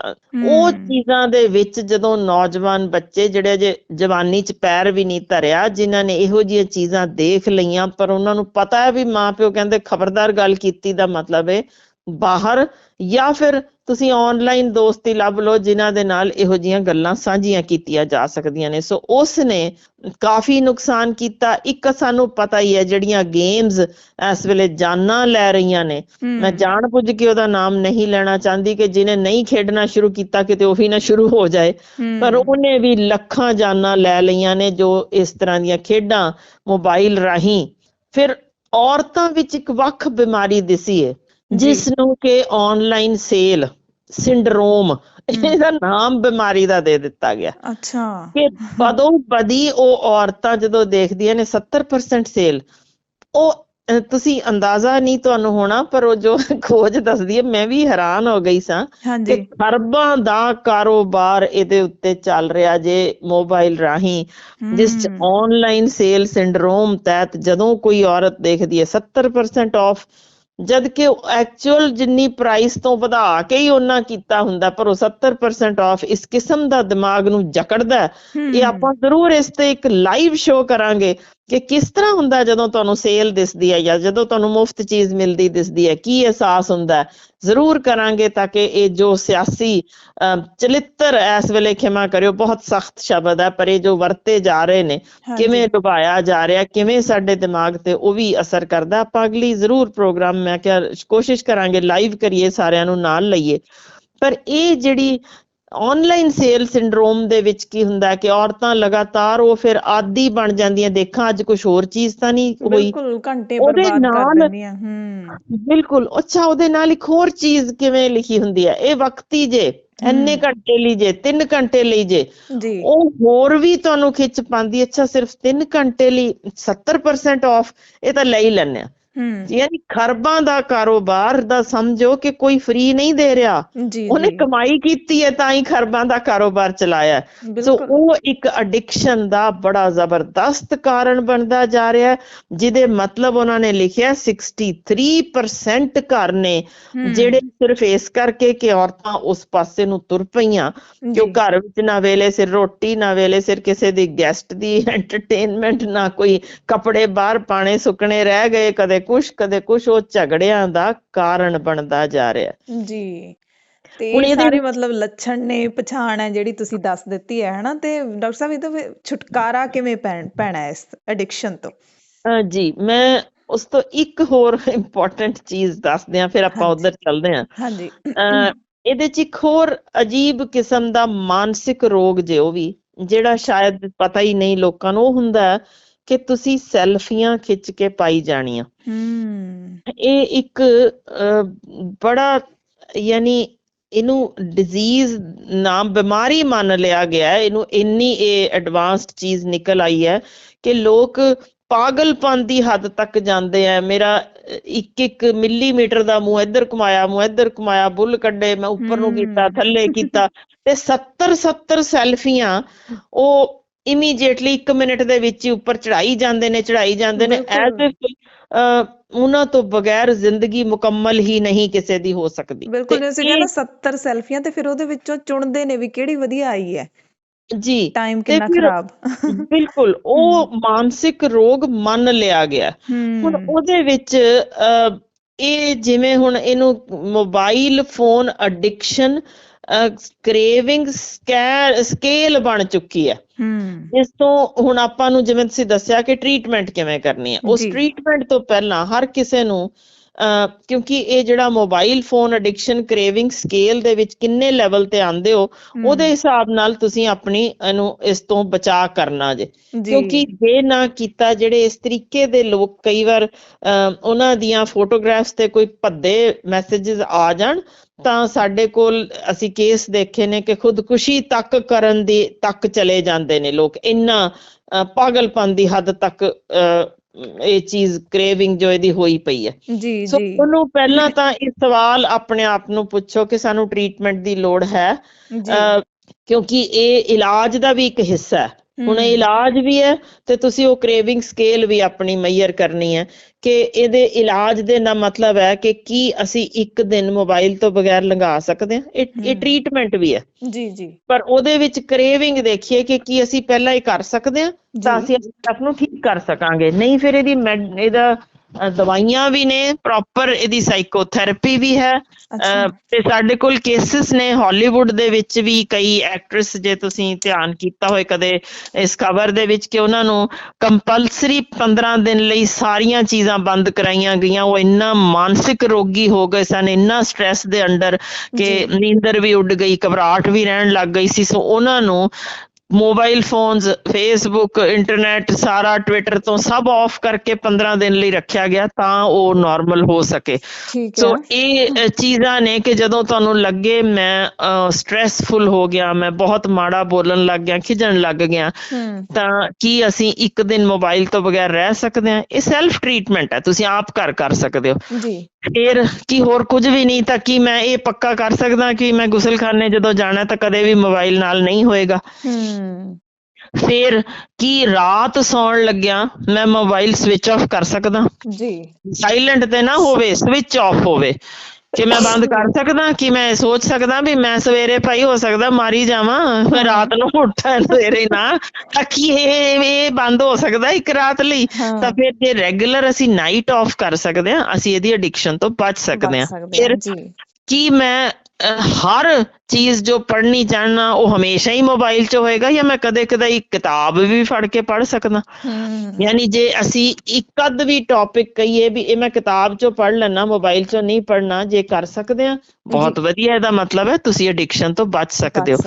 ਉਹ ਚੀਜ਼ਾਂ ਦੇ ਵਿੱਚ ਜਦੋਂ ਨੌਜਵਾਨ ਬੱਚੇ ਜਿਹੜੇ ਅਜੇ ਜਵਾਨੀ 'ਚ ਪੈਰ ਵੀ ਨਹੀਂ ਧਰਿਆ, ਜਿਨ੍ਹਾਂ ਨੇ ਇਹੋ ਜਿਹੀਆਂ ਚੀਜ਼ਾਂ ਦੇਖ ਲਈਆਂ, ਪਰ ਉਹਨਾਂ ਨੂੰ ਪਤਾ ਹੈ ਵੀ ਮਾਂ ਪਿਓ ਕਹਿੰਦੇ ਖਬਰਦਾਰ ਗੱਲ ਕੀਤੀ ਦਾ ਮਤਲਬ ਹੈ ਬਾਹਰ, ਜਾਂ ਫਿਰ ਤੁਸੀਂ ਆਨਲਾਈਨ ਦੋਸਤੀ ਲੱਭ ਲਓ ਜਿਨ੍ਹਾਂ ਦੇ ਨਾਲ ਇਹੋ ਜਿਹੀਆਂ ਗੱਲਾਂ ਸਾਂਝੀਆਂ ਕੀਤੀਆਂ ਜਾ ਸਕਦੀਆਂ ਨੇ। ਸੋ ਉਸ ਨੇ ਕਾਫੀ ਨੁਕਸਾਨ ਕੀਤਾ। ਇੱਕ ਸਾਨੂੰ ਪਤਾ ਹੀ ਹੈ ਜਿਹੜੀਆਂ ਗੇਮਸ ਇਸ ਵੇਲੇ ਜਾਨਾਂ ਲੈ ਰਹੀਆਂ ਨੇ, ਮੈਂ ਜਾਣ ਬੁੱਝ ਕੇ ਉਹਦਾ ਨਾਮ ਨਹੀਂ ਲੈਣਾ ਚਾਹੁੰਦੀ ਕਿ ਜਿਹਨੇ ਨਹੀਂ ਖੇਡਣਾ ਸ਼ੁਰੂ ਕੀਤਾ ਕਿਤੇ ਉਹੀ ਨਾ ਸ਼ੁਰੂ ਹੋ ਜਾਏ, ਪਰ ਉਹਨੇ ਵੀ ਲੱਖਾਂ ਜਾਨਾਂ ਲੈ ਲਈਆਂ ਨੇ ਜੋ ਇਸ ਤਰ੍ਹਾਂ ਦੀਆਂ ਖੇਡਾਂ ਮੋਬਾਈਲ ਰਾਹੀਂ। ਫਿਰ ਔਰਤਾਂ ਵਿੱਚ ਇੱਕ ਵੱਖ ਬਿਮਾਰੀ ਦਿਸੀ ਹੈ ਜਿਸ ਨੂੰ ਕਿ ਆਨਲਾਈਨ ਸੇਲ ਸਿੰਡਰੋਮ, ਇਹਦਾ ਨਾਮ ਬਿਮਾਰੀ ਦਾ ਦੇ ਦਿੱਤਾ ਗਿਆ। ਕਿ ਬਦੋ ਬਦੀ ਉਹ ਔਰਤਾਂ ਜਦੋਂ ਦੇਖਦੀਆਂ ਨੇ 70% ਸੇਲ, ਉਹ ਤੁਸੀਂ ਅੰਦਾਜ਼ਾ ਨਹੀਂ ਤੁਹਾਨੂੰ ਹੋਣਾ, ਪਰ ਉਹ ਜੋ ਖੋਜ ਦੱਸਦੀ ਹੈ, ਮੈਂ ਵੀ ਹੈਰਾਨ ਹੋ ਗਈ ਸਾਂ ਕਿ ਖਰਬਾਂ ਦਾ ਕਾਰੋਬਾਰ ਇਹਦੇ ਉੱਤੇ ਚੱਲ ਰਿਹਾ ਜੇ ਮੋਬਾਈਲ ਰਾਹੀਂ, ਜਿਸ 'ਚ ਆਨਲਾਈਨ ਸੇਲ ਸਿੰਡਰੋਮ ਤਹਿਤ ਜਦੋਂ ਕੋਈ ਔਰਤ ਦੇਖਦੀ ਹੈ 70% ਆਫ, ਜਦ ਕਿ ਐਕਚੁਅਲ ਜਿੰਨੀ ਪ੍ਰਾਈਸ ਤੋਂ ਵਧਾ ਕੇ ਹੀ ਉਹਨਾਂ ਕੀਤਾ ਹੁੰਦਾ, ਪਰ ਉਹ 70% ਆਫ ਇਸ ਕਿਸਮ ਦਾ ਦਿਮਾਗ ਨੂੰ ਜਕੜਦਾ। ਇਹ ਆਪਾਂ ਜ਼ਰੂਰ ਇਸ ਤੇ ਇੱਕ ਲਾਈਵ ਸ਼ੋਅ ਕਰਾਂਗੇ ਕਿ ਕਿਸ ਤਰ੍ਹਾਂ ਹੁੰਦਾ ਜਦੋਂ ਤੁਹਾਨੂੰ ਸੇਲ ਦਿਸਦੀ ਹੈ ਜਾਂ ਜਦੋਂ ਤੁਹਾਨੂੰ ਮੁਫਤ ਚੀਜ਼ ਮਿਲਦੀ ਦਿਸਦੀ ਹੈ, ਕੀ ਅਹਿਸਾਸ ਹੁੰਦਾ। ਜ਼ਰੂਰ ਕਰਾਂਗੇ ਤਾਂ ਕਿ ਇਹ ਜੋ ਸਿਆਸੀ ਚਲਿੱਤਰ ਇਸ ਵੇਲੇ, ਖਿਮਾ ਕਰਿਓ ਬਹੁਤ ਸਖਤ ਸ਼ਬਦ ਹੈ, ਪਰ ਇਹ ਜੋ ਵਰਤੇ ਜਾ ਰਹੇ ਨੇ, ਕਿਵੇਂ ਡੁਬਾਇਆ ਜਾ ਰਿਹਾ, ਕਿਵੇਂ ਸਾਡੇ ਦਿਮਾਗ ਤੇ ਉਹ ਵੀ ਅਸਰ ਕਰਦਾ। ਆਪਾਂ ਅਗਲੀ ਜ਼ਰੂਰ ਪ੍ਰੋਗਰਾਮ, ਮੈਂ ਕਿਹਾ ਕੋਸ਼ਿਸ਼ ਕਰਾਂਗੇ ਲਾਈਵ ਕਰੀਏ, ਸਾਰਿਆਂ ਨੂੰ ਨਾਲ ਲਈਏ। ਪਰ ਇਹ ਜਿਹੜੀ ਆਨਲਾਈਨ ਸੇਲ ਸਿੰਡਰੋਮ ਦੇ ਵਿੱਚ ਕੀ ਹੁੰਦਾ ਕਿ ਔਰਤਾਂ ਲਗਾਤਾਰ ਉਹ ਫਿਰ ਆਦੀ ਬਣ ਜਾਂਦੀਆਂ, ਦੇਖਾਂ ਅੱਜ ਕੁਛ ਹੋਰ ਚੀਜ਼ ਤਾਂ ਨਹੀਂ ਹੋਈ, ਉਹਦੇ ਨਾਲ ਬਿਲਕੁਲ। ਅੱਛਾ, ਉਹਦੇ ਨਾਲ ਇੱਕ ਹੋਰ ਚੀਜ਼ ਕਿਵੇਂ ਲਿਖੀ ਹੁੰਦੀ ਹੈ, ਇਹ ਵਕਤੀ ਜੇ, ਇੰਨੇ ਘੰਟੇ ਲਈ ਜੇ, 3 ਘੰਟੇ ਲਈ ਜੇ, ਉਹ ਹੋਰ ਵੀ ਤੁਹਾਨੂੰ ਖਿੱਚ ਪਾਉਂਦੀ। ਅੱਛਾ, ਸਿਰਫ 3 ਘੰਟੇ ਲਈ 70% ਆਫ, ਇਹ ਤਾਂ ਲੈ ਹੀ ਲੈਂਦੇ ਆ। ਯਾਨੀ ਖਰਬਾਂ ਦਾ ਕਾਰੋਬਾਰ ਦਾ ਸਮਝੋ ਕਿ ਕੋਈ ਫ੍ਰੀ ਨਹੀਂ ਦੇ ਰਿਹਾ, ਉਹਨੇ ਕਮਾਈ ਕੀਤੀ ਹੈ ਤਾਂ ਹੀ ਖਰਬਾਂ ਦਾ ਕਾਰੋਬਾਰ ਚਲਾਇਆ। ਸੋ ਉਹ ਇੱਕ ਅਡਿਕਸ਼ਨ ਦਾ ਬੜਾ ਜ਼ਬਰਦਸਤ ਕਾਰਨ ਬਣਦਾ ਜਾ ਰਿਹਾ, ਜਿਹਦੇ ਮਤਲਬ ਉਹਨਾਂ ਨੇ ਲਿਖਿਆ 63% ਘਰ ਨੇ ਜਿਹੜੇ ਸਿਰਫ ਇਸ ਕਰਕੇ ਕਿ ਔਰਤਾਂ ਉਸ ਪਾਸੇ ਨੂੰ ਤੁਰ ਪਈਆਂ ਕਿ ਉਹ ਘਰ ਵਿੱਚ ਨਾ ਵੇਲੇ ਸਿਰ ਰੋਟੀ, ਨਾ ਵੇਲੇ ਸਿਰ ਕਿਸੇ ਦੀ ਗੈਸਟ ਦੀ ਐਂਟਰਟੇਨਮੈਂਟ, ਨਾ ਕੋਈ ਕੱਪੜੇ ਬਾਹਰ ਪਾਣੇ ਸੁੱਕਣੇ ਰਹਿ ਗਏ, ਕਦੇ ਕੁਛ ਕਦੇ ਕੁਛ, ਉਹ ਝਗੜਿਆਂ ਦਾ ਕਾਰਨ ਬਣਦਾ ਜਾ ਰਿਹਾ ਜੀ। ਤੇ ਇਹ ਸਾਰੇ ਮਤਲਬ ਲੱਛਣ ਨੇ, ਪਛਾਣ ਹੈ ਜਿਹੜੀ ਤੁਸੀਂ ਦੱਸ ਦਿੱਤੀ ਹੈ, ਹਨਾ। ਤੇ ਡਾਕਟਰ ਸਾਹਿਬ, ਇਹਦਾ ਛੁਟਕਾਰਾ ਕਿਵੇਂ ਪੈਣਾ ਇਸ ਐਡਿਕਸ਼ਨ ਤੋਂ? ਜੀ, ਮੈਂ ਉਸ ਤੋਂ ਇੱਕ ਹੋਰ ਇੰਪੋਰਟੈਂਟ ਚੀਜ਼ ਦੱਸਦੇ ਹਾਂ, ਫਿਰ ਆਪਾਂ ਉੱਧਰ ਚੱਲਦੇ ਹਾਂ। ਇਹਦੇ ਚ ਇੱਕ ਹੋਰ ਅਜੀਬ ਕਿਸਮ ਦਾ ਮਾਨਸਿਕ ਰੋਗ ਜੇ, ਉਹ ਵੀ ਜਿਹੜਾ ਸ਼ਾਇਦ ਪਤਾ ਹੀ ਨਹੀਂ ਲੋਕਾਂ ਨੂੰ, ਉਹ ਹੁੰਦਾ ਕਿ ਤੁਸੀਂ ਸੈਲਫੀਆਂ ਖਿੱਚ ਕੇ ਪਾਈ ਜਾਣੀਆਂ। ਇਹ ਇੱਕ ਬੜਾ, ਯਾਨੀ ਇਹਨੂੰ ਡਿਜ਼ੀਜ਼ ਨਾਮ, ਬਿਮਾਰੀ ਮੰਨ ਲਿਆ ਗਿਆ ਹੈ ਇਹਨੂੰ। ਇੰਨੀ ਇਹ ਐਡਵਾਂਸਡ ਚੀਜ਼ ਨਿਕਲ ਆਈ ਹੈ ਕਿ ਲੋਕ ਪਾਗਲਪਨ ਦੀ ਹੱਦ ਤੱਕ ਜਾਂਦੇ ਆ। ਮੇਰਾ 1 ਮਿਲੀਮੀਟਰ ਦਾ ਮੂੰਹ ਇੱਧਰ ਘੁਮਾਇਆ, ਮੂੰਹ ਇੱਧਰ ਘੁਮਾਇਆ, ਬੁੱਲ ਕੱਢੇ, ਮੈਂ ਉੱਪਰ ਨੂੰ ਕੀਤਾ, ਥੱਲੇ ਕੀਤਾ, ਤੇ 70 ਸੈਲਫੀਆਂ ਉਹ ਇਮੀਡੀਏਟਲੀ 1 ਮਿੰਟ ਦੇ ਵਿੱਚ ਹੀ ਉੱਪਰ ਚੜਾਈ ਜਾਂਦੇ ਨੇ ਐਜ਼ ਇਫ ਉਹਨਾਂ ਤੋਂ ਬਗੈਰ ਜ਼ਿੰਦਗੀ ਮੁਕੰਮਲ ਹੀ ਨਹੀਂ ਕਿਸੇ ਦੀ ਹੋ ਸਕਦੀ। ਬਿਲਕੁਲ, ਜਿਵੇਂ ਕਹਿੰਦਾ 70 ਸੈਲਫੀਆਂ, ਤੇ ਫਿਰ ਉਹਦੇ ਵਿੱਚੋਂ ਚੁਣਦੇ ਨੇ ਵੀ ਕਿਹੜੀ ਵਧੀਆ ਆਈ ਹੈ ਜੀ, ਟਾਈਮ ਕਿੰਨਾ ਖਰਾਬ। ਬਿਲਕੁਲ, ਉਹ ਮਾਨਸਿਕ ਰੋਗ ਮੰਨ ਲਿਆ ਗਿਆ। ਹੁਣ ਉਹਦੇ ਵਿੱਚ ਇਹ ਜਿਵੇਂ ਹੁਣ ਇਹਨੂੰ mobile phone induction craving scale ਬਣ ਚੁੱਕੀ ਹੈ। ਇਸ ਤੋਂ ਹੁਣ ਆਪਾਂ ਨੂੰ, ਜਿਵੇਂ ਤੁਸੀਂ ਦੱਸਿਆ ਕਿ ਟ੍ਰੀਟਮੈਂਟ ਕਿਵੇਂ ਕਰਨੀ ਹੈ, ਉਸ ਟ੍ਰੀਟਮੈਂਟ ਤੋਂ ਪਹਿਲਾਂ ਹਰ ਕਿਸੇ ਨੂੰ, ਕਿਉਂਕਿ ਇਹ ਜਿਹੜਾ mobile phone induction craving scale ਦੇ ਵਿੱਚ ਕਿੰਨੇ ਲੈਵਲ ਤੇ ਆਉਂਦੇ ਹੋ, ਉਹਦੇ ਹਿਸਾਬ ਨਾਲ ਤੁਸੀਂ ਆਪਣੀ ਇਹਨੂੰ ਇਸ ਤੋਂ ਬਚਾਅ ਕਰਨਾ ਜੇ। ਕਿਉਂਕਿ ਜੇ ਨਾ ਕੀਤਾ, ਜਿਹੜੇ ਇਸ ਤਰੀਕੇ ਦੇ ਲੋਕ, ਕਈ ਵਾਰ ਉਹਨਾਂ ਦੀਆਂ ਫੋਟੋਗ੍ਰਾਫਸ ਤੇ ਕੋਈ ਭੱਦੇ ਮੈਸੇजेस ਆ ਜਾਣ ਤਾਂ ਸਾਡੇ ਕੋਲ ਅਸੀਂ ਕੇਸ ਦੇਖੇ ਨੇ ਕਿ ਖੁਦਕੁਸ਼ੀ ਤੱਕ ਕਰਨ ਦੀ ਤੱਕ ਚਲੇ ਜਾਂਦੇ ਨੇ ਲੋਕ, ਇੰਨਾ ਪਾਗਲਪਨ ਦੀ ਹੱਦ ਤੱਕ ਇਹ ਚੀਜ਼ ਕ੍ਰੇਵਿੰਗ ਜੋ ਇਹਦੀ ਹੋਈ ਪਈ ਹੈ। ਸੋ ਉਹਨੂੰ ਪਹਿਲਾਂ ਤਾਂ ਇਹ ਸਵਾਲ ਆਪਣੇ ਆਪ ਨੂੰ ਪੁੱਛੋ ਕਿ ਸਾਨੂੰ ਟ੍ਰੀਟਮੈਂਟ ਦੀ ਲੋੜ ਹੈ, ਕਿਉਂਕਿ ਇਹ ਇਲਾਜ ਦਾ ਵੀ ਇੱਕ ਹਿੱਸਾ ਹੈ। ਹੁਣ ਇਹ ਇਲਾਜ ਵੀ ਹੈ ਤੇ ਤੁਸੀਂ ਉਹ ਕ੍ਰੇਵਿੰਗ ਸਕੇਲ ਵੀ ਆਪਣੀ ਮੈਯਰ ਕਰਨੀ ਹੈ ਕਿ ਇਹਦੇ ਇਲਾਜ ਦੇ ਨਾਲ ਮਤਲਬ ਹੈ ਕਿ ਕੀ ਅਸੀਂ 1 ਦਿਨ ਮੋਬਾਈਲ ਤੋਂ ਬਗੈਰ ਲੰਘਾ ਸਕਦੇ ਹਾਂ। ਇਹ ਟ੍ਰੀਟਮੈਂਟ ਵੀ ਹੈ ਪਰ ਉਹਦੇ ਵਿੱਚ ਕ੍ਰੇਵਿੰਗ ਦੇਖੀਏ ਕਿ ਕੀ ਅਸੀਂ ਪਹਿਲਾਂ ਹੀ ਕਰ ਸਕਦੇ ਹਾਂ ਤਾਂ ਅਸੀਂ ਆਪ ਨੂੰ ਠੀਕ ਕਰ ਸਕਾਂਗੇ। ਨਹੀਂ ਫਿਰ ਇਹਦਾ ਦਵਾਈਆਂ ਵੀ ਨੇ, ਪ੍ਰੋਪਰ ਇਹਦੀ ਸਾਈਕੋਥੈਰੇਪੀ ਵੀ ਹੈ। ਤੇ ਸਾਡੇ ਕੋਲ ਕੇਸਿਸ ਨੇ ਹਾਲੀਵੁੱਡ ਦੇ ਵਿੱਚ ਵੀ, ਕਈ ਐਕਟਰਸ, ਜੇ ਤੁਸੀਂ ਧਿਆਨ ਕੀਤਾ ਹੋਏ ਕਦੇ ਇਸ ਖਬਰ ਦੇ ਵਿੱਚ, ਕਿ ਉਹਨਾਂ ਨੂੰ ਕੰਪਲਸਰੀ 15 ਦਿਨ ਲਈ ਸਾਰੀਆਂ ਚੀਜ਼ਾਂ ਬੰਦ ਕਰਾਈਆਂ ਗਈਆਂ। ਉਹ ਇੰਨਾ ਮਾਨਸਿਕ ਰੋਗੀ ਹੋ ਗਏ ਸਨ, ਇੰਨਾ ਸਟ੍ਰੈਸ ਦੇ ਅੰਡਰ ਕਿ ਨੀਂਦਰ ਵੀ ਉੱਡ ਗਈ, ਘਬਰਾਹਟ ਵੀ ਰਹਿਣ ਲੱਗ ਗਈ ਸੀ। ਸੋ ਉਹਨਾਂ ਨੂੰ ਮੋਬਾਈਲ ਫੋਨਸ, ਫੇਸਬੁੱਕ, ਇੰਟਰਨੈਟ, ਸਾਰਾ ਟਵਿੱਟਰ ਤੋਂ ਸਭ ਆਫ ਕਰਕੇ 15 ਦਿਨ ਲਈ ਰੱਖਿਆ ਗਿਆ ਤਾਂ ਉਹ ਨਾਰਮਲ ਹੋ ਸਕੇ। ਸੋ ਇਹ ਚੀਜ਼ਾਂ ਨੇ ਕਿ ਜਦੋਂ ਤੁਹਾਨੂੰ ਲੱਗੇ ਮੈਂ ਸਟ੍ਰੈਸਫੁਲ ਹੋ ਗਿਆ, ਮੈਂ ਬਹੁਤ ਮਾੜਾ ਬੋਲਣ ਲੱਗ ਗਿਆ, ਖਿਜਣ ਲੱਗ ਗਿਆ, ਤਾਂ ਕੀ ਅਸੀਂ 1 ਦਿਨ ਮੋਬਾਈਲ ਤੋਂ ਬਗੈਰ ਰਹਿ ਸਕਦੇ ਹਾਂ? ਇਹ ਸੈਲਫ ਟ੍ਰੀਟਮੈਂਟ ਹੈ, ਤੁਸੀਂ ਆਪ ਘਰ ਕਰ ਸਕਦੇ ਹੋ। ਫਿਰ ਕੀ ਹੋਰ ਕੁਝ ਵੀ ਨਹੀਂ ਤਾਂ ਕੀ ਮੈਂ ਇਹ ਪੱਕਾ ਕਰ ਸਕਦਾ ਕਿ ਮੈਂ ਗੁਸਲਖਾਨੇ ਜਦੋਂ ਜਾਣਾ ਤਾਂ ਕਦੇ ਵੀ ਮੋਬਾਈਲ ਨਾਲ ਨਹੀਂ ਹੋਏਗਾ? ਫਿਰ ਕੀ ਰਾਤ ਸੌਣ ਲੱਗਿਆ ਮੈਂ ਮੋਬਾਈਲ ਸਵਿਚ ਆਫ ਕਰ ਸਕਦਾ? ਸਾਇਲੈਂਟ ਤੇ ਨਾ ਹੋਵੇ, ਸਵਿਚ ਆਫ ਹੋਵੇ। ਕਿ ਮੈਂ ਬੰਦ ਕਰ ਸਕਦਾ, ਕਿ ਮੈਂ ਸੋਚ ਸਕਦਾ ਵੀ ਮੈਂ ਸਵੇਰੇ ਭਾਈ ਹੋ ਸਕਦਾ ਮਾਰੀ ਜਾਵਾਂ, ਮੈਂ ਰਾਤ ਨੂੰ ਉੱਠਾਂ ਸਵੇਰੇ ਨਾ, ਤਾਂ ਕੀ ਇਹ ਬੰਦ ਹੋ ਸਕਦਾ ਇੱਕ ਰਾਤ ਲਈ? ਤਾਂ ਫਿਰ ਜੇ ਰੈਗੂਲਰ ਅਸੀਂ ਨਾਈਟ ਆਫ ਕਰ ਸਕਦੇ ਹਾਂ, ਅਸੀਂ ਇਹਦੀ ਐਡਿਕਸ਼ਨ ਤੋਂ ਬਚ ਸਕਦੇ ਹਾਂ। ਫਿਰ ਕੀ ਮੈਂ ਹਰ ਚੀਜ਼ ਜੋ ਪੜ੍ਹਨੀ ਚਾਹਨਾ ਉਹ ਹਮੇਸ਼ਾ ਹੀ ਮੋਬਾਈਲ 'ਚ ਹੋਏਗਾ, ਜਾਂ ਮੈਂ ਕਦੇ ਕਦੇ ਕਿਤਾਬ ਵੀ ਫੜ ਕੇ ਪੜ੍ਹ ਸਕਦਾ? ਯਾਨੀ ਜੇ ਅਸੀਂ ਇੱਕ ਅੱਧ ਵੀ ਟੌਪਿਕ ਕਹੀਏ ਵੀ ਇਹ ਮੈਂ ਕਿਤਾਬ 'ਚੋਂ ਪੜ੍ਹ ਲੈਣਾ, ਮੋਬਾਈਲ 'ਚੋਂ ਨਹੀਂ ਪੜ੍ਹਨਾ, ਜੇ ਕਰ ਸਕਦੇ ਹਾਂ ਬਹੁਤ ਵਧੀਆ। ਇਹਦਾ ਮਤਲਬ ਹੈ ਤੁਸੀਂ ਐਡਿਕਸ਼ਨ ਤੋਂ ਬਚ ਸਕਦੇ ਹੋ।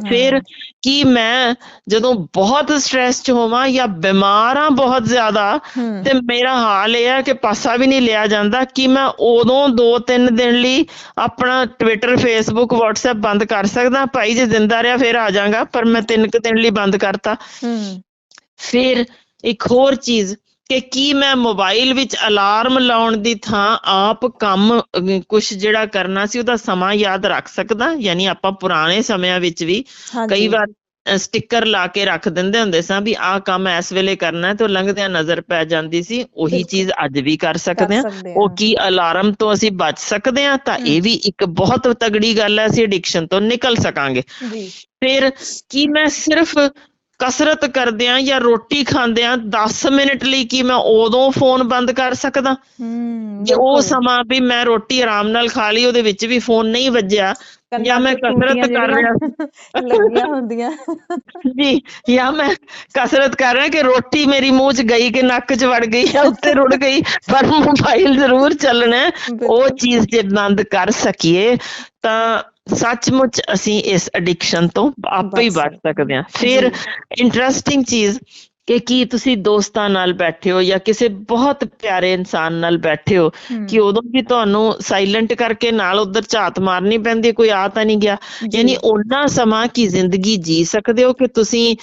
ਫਿਰ ਕੀ ਮੈਂ ਜਦੋਂ ਬਹੁਤ ਸਟ੍ਰੈਸ 'ਚ ਹੋਵਾਂ ਜਾਂ ਬਿਮਾਰ ਹਾਂ ਬਹੁਤ ਜ਼ਿਆਦਾ, ਤੇ ਮੇਰਾ ਹਾਲ ਇਹ ਹੈ ਕਿ ਪਾਸਾ ਵੀ ਨਹੀਂ ਲਿਆ ਜਾਂਦਾ, ਕਿ ਮੈਂ ਉਦੋਂ 2-3 ਦਿਨ ਲਈ ਆਪਣਾ ਟਵਿੱਟਰ, ਫੇਸਬੁੱਕ, ਵਟਸਐਪ ਬੰਦ ਕਰ ਸਕਦਾ? ਭਾਈ ਜੇ ਜ਼ਿੰਦਾ ਰਿਹਾ ਫਿਰ ਆ ਜਾਵਾਂਗਾ, ਪਰ ਮੈਂ 3 ਦਿਨ ਲਈ ਬੰਦ ਕਰਤਾ। ਫਿਰ ਇੱਕ ਹੋਰ ਚੀਜ਼ ਕਿ ਕੀ ਮੈਂ ਮੋਬਾਈਲ ਵਿੱਚ ਅਲਾਰਮ ਲਾਉਣ ਦੀ ਥਾਂ ਆਪ ਕੰਮ ਕੁਛ ਜਿਹੜਾ ਕਰਨਾ ਸੀ ਉਹਦਾ ਸਮਾਂ ਯਾਦ ਰੱਖ ਸਕਦਾ? ਯਾਨੀ ਆਪਾਂ ਪੁਰਾਣੇ ਸਮਿਆਂ ਵਿੱਚ ਵੀ ਕਈ ਵਾਰ ਸਟਿੱਕਰ ਲਾ ਕੇ ਰੱਖ ਦਿੰਦੇ ਹੁੰਦੇ ਸਾਂ ਵੀ ਆਹ ਕੰਮ ਇਸ ਵੇਲੇ ਕਰਨਾ, ਤੇ ਉਹ ਲੰਘਦਿਆਂ ਨਜ਼ਰ ਪੈ ਜਾਂਦੀ ਸੀ। ਉਹੀ ਚੀਜ਼ ਅੱਜ ਵੀ ਕਰ ਸਕਦੇ ਹਾਂ। ਉਹ ਕੀ ਅਲਾਰਮ ਤੋਂ ਅਸੀਂ ਬਚ ਸਕਦੇ ਹਾਂ? ਤਾਂ ਇਹ ਵੀ ਇੱਕ ਬਹੁਤ ਤਗੜੀ ਗੱਲ ਹੈ, ਅਸੀਂ ਐਡਿਕਸ਼ਨ ਤੋਂ ਨਿਕਲ ਸਕਾਂਗੇ। ਫਿਰ ਕੀ ਮੈਂ ਸਿਰਫ ਕਸਰਤ ਕਰਦਿਆਂ ਜਾਂ ਰੋਟੀ ਖਾਂਦਿਆਂ 10 ਮਿੰਟ ਲਈ ਕੀ ਮੈਂ ਉਦੋਂ ਫੋਨ ਬੰਦ ਕਰ ਸਕਦਾ? ਜੇ ਉਹ ਸਮਾਂ ਵੀ ਮੈਂ ਰੋਟੀ ਆਰਾਮ ਨਾਲ ਖਾ ਲਈ, ਉਹਦੇ ਵਿੱਚ ਵੀ ਫੋਨ ਨਹੀਂ ਵੱਜਿਆ, ਜਾਂ ਮੈਂ ਕਸਰਤ ਕਰ ਰਿਹਾ ਲੱਗੀਆਂ ਹੁੰਦੀਆਂ ਜੀ, ਜਾਂ ਮੈਂ ਕਸਰਤ ਕਰ ਰਿਹਾ ਕਿ ਰੋਟੀ ਮੇਰੀ ਮੂੰਹ 'ਚ ਗਈ ਕਿ ਨੱਕ 'ਚ ਵੜ ਗਈ ਜਾਂ ਉੱਤੇ ਰੁੜ ਗਈ, ਪਰ ਮੋਬਾਈਲ ਜ਼ਰੂਰ ਚੱਲਣਾ, ਉਹ ਚੀਜ਼ ਜੇ ਬੰਦ ਕਰ ਸਕੀਏ ਤਾਂ ਸੱਚਮੁੱਚ ਅਸੀਂ ਇਸ ਐਡਿਕਸ਼ਨ ਤੋਂ ਆਪੇ ਹੀ ਬਚ ਸਕਦੇ ਹਾਂ। ਫਿਰ ਇੰਟਰਸਟਿੰਗ ਚੀਜ਼ ਕਿ ਕੀ ਤੁਸੀਂ ਦੋਸਤਾਂ ਨਾਲ ਬੈਠੇ ਹੋ ਜਾਂ ਕਿਸੇ ਬਹੁਤ ਪਿਆਰੇ ਇਨਸਾਨ ਨਾਲ ਬੈਠੇ ਹੋ, ਕਿ ਉਦੋਂ ਵੀ ਤੁਹਾਨੂੰ ਸਾਇਲੈਂਟ ਕਰਕੇ ਨਾਲ ਉੱਧਰ ਝਾਤ ਮਾਰਨੀ ਪੈਂਦੀ, ਕੋਈ ਆ ਤਾਂ ਨਹੀਂ ਗਿਆ? ਯਾਨੀ ਓਨਾ ਸਮਾਂ ਕੀ ਜ਼ਿੰਦਗੀ ਜੀ ਸਕਦੇ ਹੋ ਕਿ ਤੁਸੀਂ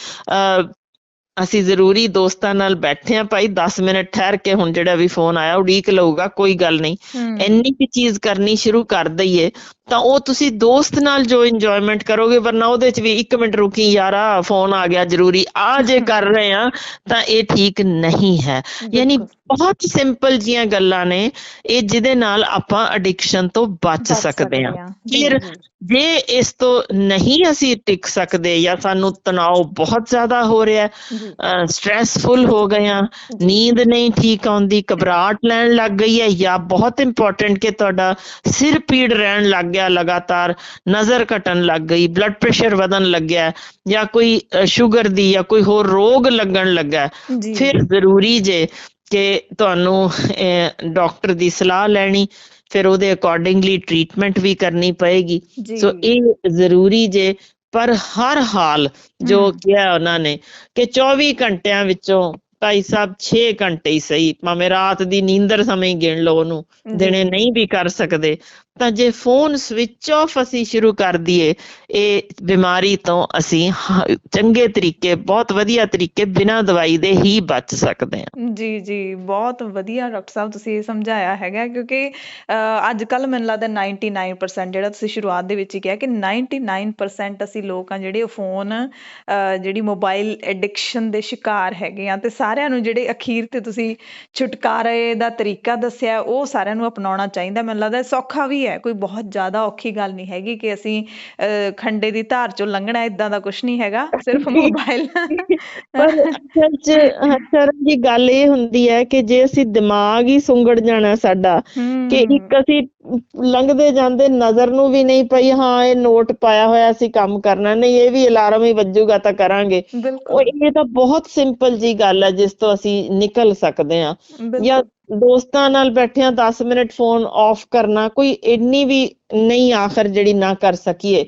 ਅਸੀਂ ਜ਼ਰੂਰੀ ਦੋਸਤਾਂ ਨਾਲ ਬੈਠੇ ਹਾਂ ਭਾਈ, 10 ਮਿੰਟ ਠਹਿਰ ਕੇ ਹੁਣ ਜਿਹੜਾ ਵੀ ਫੋਨ ਆਇਆ ਉਡੀਕ ਲਊਗਾ, ਕੋਈ ਗੱਲ ਨਹੀਂ, ਇੰਨੀ ਕੁ ਚੀਜ਼ ਕਰਨੀ ਸ਼ੁਰੂ ਕਰ ਦਈਏ ਤਾਂ ਉਹ ਤੁਸੀਂ ਦੋਸਤ ਨਾਲ ਜੋ ਇੰਜੋਇਮੈਂਟ ਕਰੋਗੇ, ਵਰਨਾ ਉਹਦੇ 'ਚ ਵੀ 1 ਮਿੰਟ ਰੁਕੀ ਯਾਰਾ ਫੋਨ ਆ ਗਿਆ ਜ਼ਰੂਰੀ, ਆ ਜੇ ਕਰ ਰਹੇ ਹਾਂ ਤਾਂ ਇਹ ਠੀਕ ਨਹੀਂ ਹੈ। ਯਾਨੀ ਬਹੁਤ ਸਿੰਪਲ ਜੀਆਂ ਗੱਲਾਂ ਨੇ ਇਹ, ਜਿਹਦੇ ਨਾਲ ਆਪਾਂ ਐਡਿਕਸ਼ਨ ਤੋਂ ਬਚ ਸਕਦੇ ਹਾਂ। ਫਿਰ ਜੇ ਇਸ ਤੋਂ ਨਹੀਂ ਅਸੀਂ ਟਿਕ ਸਕਦੇ ਜਾਂ ਸਾਨੂੰ ਤਣਾਅ ਬਹੁਤ ਜ਼ਿਆਦਾ ਹੋ ਰਿਹਾ, ਸਟ੍ਰੈਸਫੁਲ ਹੋ ਗਏ ਹਾਂ, ਨੀਂਦ ਨਹੀਂ ਠੀਕ ਆਉਂਦੀ, ਘਬਰਾਹਟ ਲੈਣ ਲੱਗ ਗਈ ਹੈ, ਜਾਂ ਬਹੁਤ ਇੰਪੋਰਟੈਂਟ ਕਿ ਤੁਹਾਡਾ ਸਿਰ ਪੀੜ ਰਹਿਣ ਲੱਗ ਗਿਆ ਲਗਾਤਾਰ, ਨਜ਼ਰ ਘਟਣ ਲੱਗ ਗਈ, ਬਲੱਡ ਪ੍ਰੈਸ਼ਰ ਵਧਣ ਲੱਗਿਆ, ਜਾਂ ਕੋਈ ਸ਼ੂਗਰ ਦੀ ਜਾਂ ਕੋਈ ਹੋਰ ਰੋਗ ਲੱਗਣ ਲੱਗਾ, ਫਿਰ ਜ਼ਰੂਰੀ ਜੇ ਕਿ ਤੁਹਾਨੂੰ ਡਾਕਟਰ ਦੀ ਸਲਾਹ ਲੈਣੀ, ਫਿਰ ਉਹਦੇ ਅਕੋਰਡਿੰਗਲੀ ਟ੍ਰੀਟਮੈਂਟ ਵੀ ਕਰਨੀ ਪਏਗੀ। ਸੋ ਇਹ ਜ਼ਰੂਰੀ ਜੇ। ਪਰ ਹਰ ਹਾਲ ਜੋ ਕਿਹਾ ਉਹਨਾਂ ਨੇ ਕਿ 24 ਘੰਟਿਆਂ ਵਿੱਚੋਂ ਭਾਈ ਸਾਹਿਬ 6 ਘੰਟੇ ਹੀ ਸਹੀ, ਭਾਵੇਂ ਰਾਤ ਦੀ ਨੀਂਦਰ ਸਮੇਂ ਗਿਣ ਲਓ ਉਹਨੂੰ, ਦਿਨੇ ਨਹੀਂ ਵੀ ਕਰ ਸਕਦੇ, ਤਾਂ ਜੇ ਫੋਨ ਸਵਿਚ ਆਫ ਅਸੀਂ ਸ਼ੁਰੂ ਕਰ ਦਈਏ, ਇਹ ਬਿਮਾਰੀ ਤੋਂ ਅਸੀਂ ਚੰਗੇ ਤਰੀਕੇ, ਬਹੁਤ ਵਧੀਆ ਤਰੀਕੇ, ਬਿਨਾਂ ਦਵਾਈ ਦੇ ਹੀ ਬਚ ਸਕਦੇ ਹਾਂ। ਜੀ, ਬਹੁਤ ਵਧੀਆ ਡਾਕਟਰ ਸਾਹਿਬ ਤੁਸੀਂ ਇਹ ਸਮਝਾਇਆ ਹੈਗਾ, ਕਿਉਂਕਿ ਅੱਜ ਕੱਲ੍ਹ ਮੈਨੂੰ ਲੱਗਦਾ 99% ਜਿਹੜਾ ਤੁਸੀਂ ਸ਼ੁਰੂਆਤ ਦੇ ਵਿੱਚ ਹੀ ਕਿਹਾ ਕਿ 99% ਅਸੀਂ ਲੋਕ ਆ ਜਿਹੜੇ ਉਹ ਫੋਨ ਜਿਹੜੀ ਮੋਬਾਈਲ ਐਡਿਕਸ਼ਨ ਦੇ ਸ਼ਿਕਾਰ ਹੈਗੇ ਆ, ਤੇ ਸਾਰਿਆਂ ਨੂੰ ਜਿਹੜੇ ਅਖੀਰ ਤੇ ਤੁਸੀਂ ਛੁਟਕਾਰੇ ਦਾ ਤਰੀਕਾ ਦੱਸਿਆ ਉਹ ਸਾਰਿਆਂ ਨੂੰ ਅਪਣਾਉਣਾ ਚਾਹੀਦਾ। ਮੈਨੂੰ ਲੱਗਦਾ ਸੌਖਾ ਵੀ ਹੈ, ਕੋਈ ਬਹੁਤ ਜ਼ਿਆਦਾ ਔਖੀ ਗੱਲ ਨਹੀਂ ਹੈਗੀ ਕਿ ਅਸੀਂ ਖੰਡੇ ਦੀ ਧਾਰ ਚੋਂ ਲੰਘਣਾ, ਏਦਾਂ ਦਾ ਕੁਛ ਨਹੀਂ ਹੈਗਾ, ਸਿਰਫ ਮੋਬਾਈਲ। ਪਰ ਅਸਲ 'ਚ ਸ਼ਰਨ ਜੀ ਗੱਲ ਇਹ ਹੁੰਦੀ ਹੈ ਕਿ ਜੇ ਅਸੀਂ ਦਿਮਾਗ ਹੀ ਸੁੰਗੜ ਜਾਣਾ ਸਾਡਾ, ਕਿ ਇੱਕ ਅਸੀਂ ਲੰਘਦੇ ਜਾਂਦੇ ਨਜ਼ਰ ਨੂੰ ਵੀ ਨਹੀਂ ਪਈ, ਹਾਂ ਇਹ ਨੋਟ ਪਾਇਆ ਹੋਇਆ ਅਸੀਂ ਕੰਮ ਕਰਨਾ, ਨਹੀਂ ਇਹ ਵੀ ਅਲਾਰਮ ਹੀ ਵੱਜੂਗਾ ਤਾਂ ਕਰਾਂਗੇ, ਉਹ ਇਹ ਤਾਂ ਬਹੁਤ ਸਿੰਪਲ ਜੀ ਗੱਲ ਹੈ ਜਿਸ ਤੋਂ ਅਸੀਂ ਨਿਕਲ ਸਕਦੇ ਹਾਂ। ਜਾਂ ਦੋਸਤਾਂ ਨਾਲ ਬੈਠਿਆਂ 10 ਮਿੰਟ ਫੋਨ ਆਫ ਕਰਨਾ ਕੋਈ ਇੰਨੀ ਵੀ ਨਹੀਂ ਆਖਰ ਜਿਹੜੀ ਨਾ ਕਰ ਸਕੀਏ,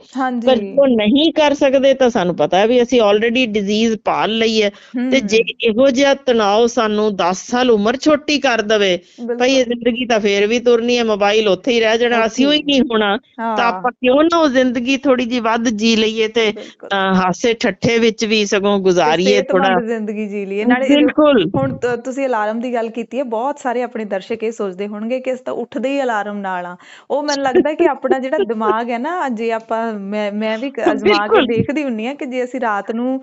ਪਰ ਜੋ ਨਹੀਂ ਕਰ ਸਕਦੇ ਤਾਂ ਸਾਨੂੰ ਪਤਾ ਹੈ ਵੀ ਅਸੀਂ ਆਲਰੇਡੀ ਡਿਜ਼ੀਜ਼ ਪਾਲ ਲਈ ਹੈ, ਤੇ ਜੇ ਇਹੋ ਜਿਹਾ ਤਣਾਅ ਸਾਨੂੰ 10 ਸਾਲ ਉਮਰ ਛੋਟੀ ਕਰ ਦਵੇ, ਭਾਈ ਇਹ ਜ਼ਿੰਦਗੀ ਤਾਂ ਫੇਰ ਵੀ ਤੁਰਨੀ ਹੈ, ਮੋਬਾਈਲ ਉੱਥੇ ਹੀ ਰਹਿ ਜਾਣਾ, ਅਸੀਂ ਉਹ ਹੀ ਨਹੀਂ ਹੋਣਾ, ਤਾਂ ਆਪਾਂ ਕਿਉਂ ਨਾ ਉਹ ਜ਼ਿੰਦਗੀ ਥੋੜੀ ਜਿਹੀ ਵੱਧ ਜੀ ਲਈਏ ਤੇ ਹਾਸੇ ਠੱਠੇ ਵਿੱਚ ਵੀ ਸਗੋਂ ਗੁਜ਼ਾਰੀਏ, ਥੋੜਾ ਜ਼ਿੰਦਗੀ ਜੀ ਲਈਏ। ਨਾਲੇ ਬਿਲਕੁਲ ਹੁਣ ਤੁਸੀਂ ਅਲਾਰਮ ਦੀ ਗੱਲ ਕੀਤੀ ਹੈ, ਬਹੁਤ ਸਾਰੇ ਆਪਣੇ ਦਰਸ਼ਕ ਇਹ ਸੋਚਦੇ ਹੋਣਗੇ ਕਿ ਅਸੀਂ ਤਾਂ ਉੱਠਦੇ ਹੀ ਅਲਾਰਮ ਨਾਲ ਆ, ਉਹ ਮੈਨੂੰ ਲੱਗਦਾ ਕਿ ਆਪਣਾ ਜਿਹੜਾ ਦਿਮਾਗ ਹੈ ਨਾ, ਜੇ ਆਪਾਂ ਮੈਂ ਵੀ ਅਜ਼ਮਾ ਕੇ ਬਿਲਕੁਲ ਦੇਖਦੀ ਹੁੰਨੀ ਆ ਕਿ ਜੇ ਅਸੀਂ ਰਾਤ ਨੂੰ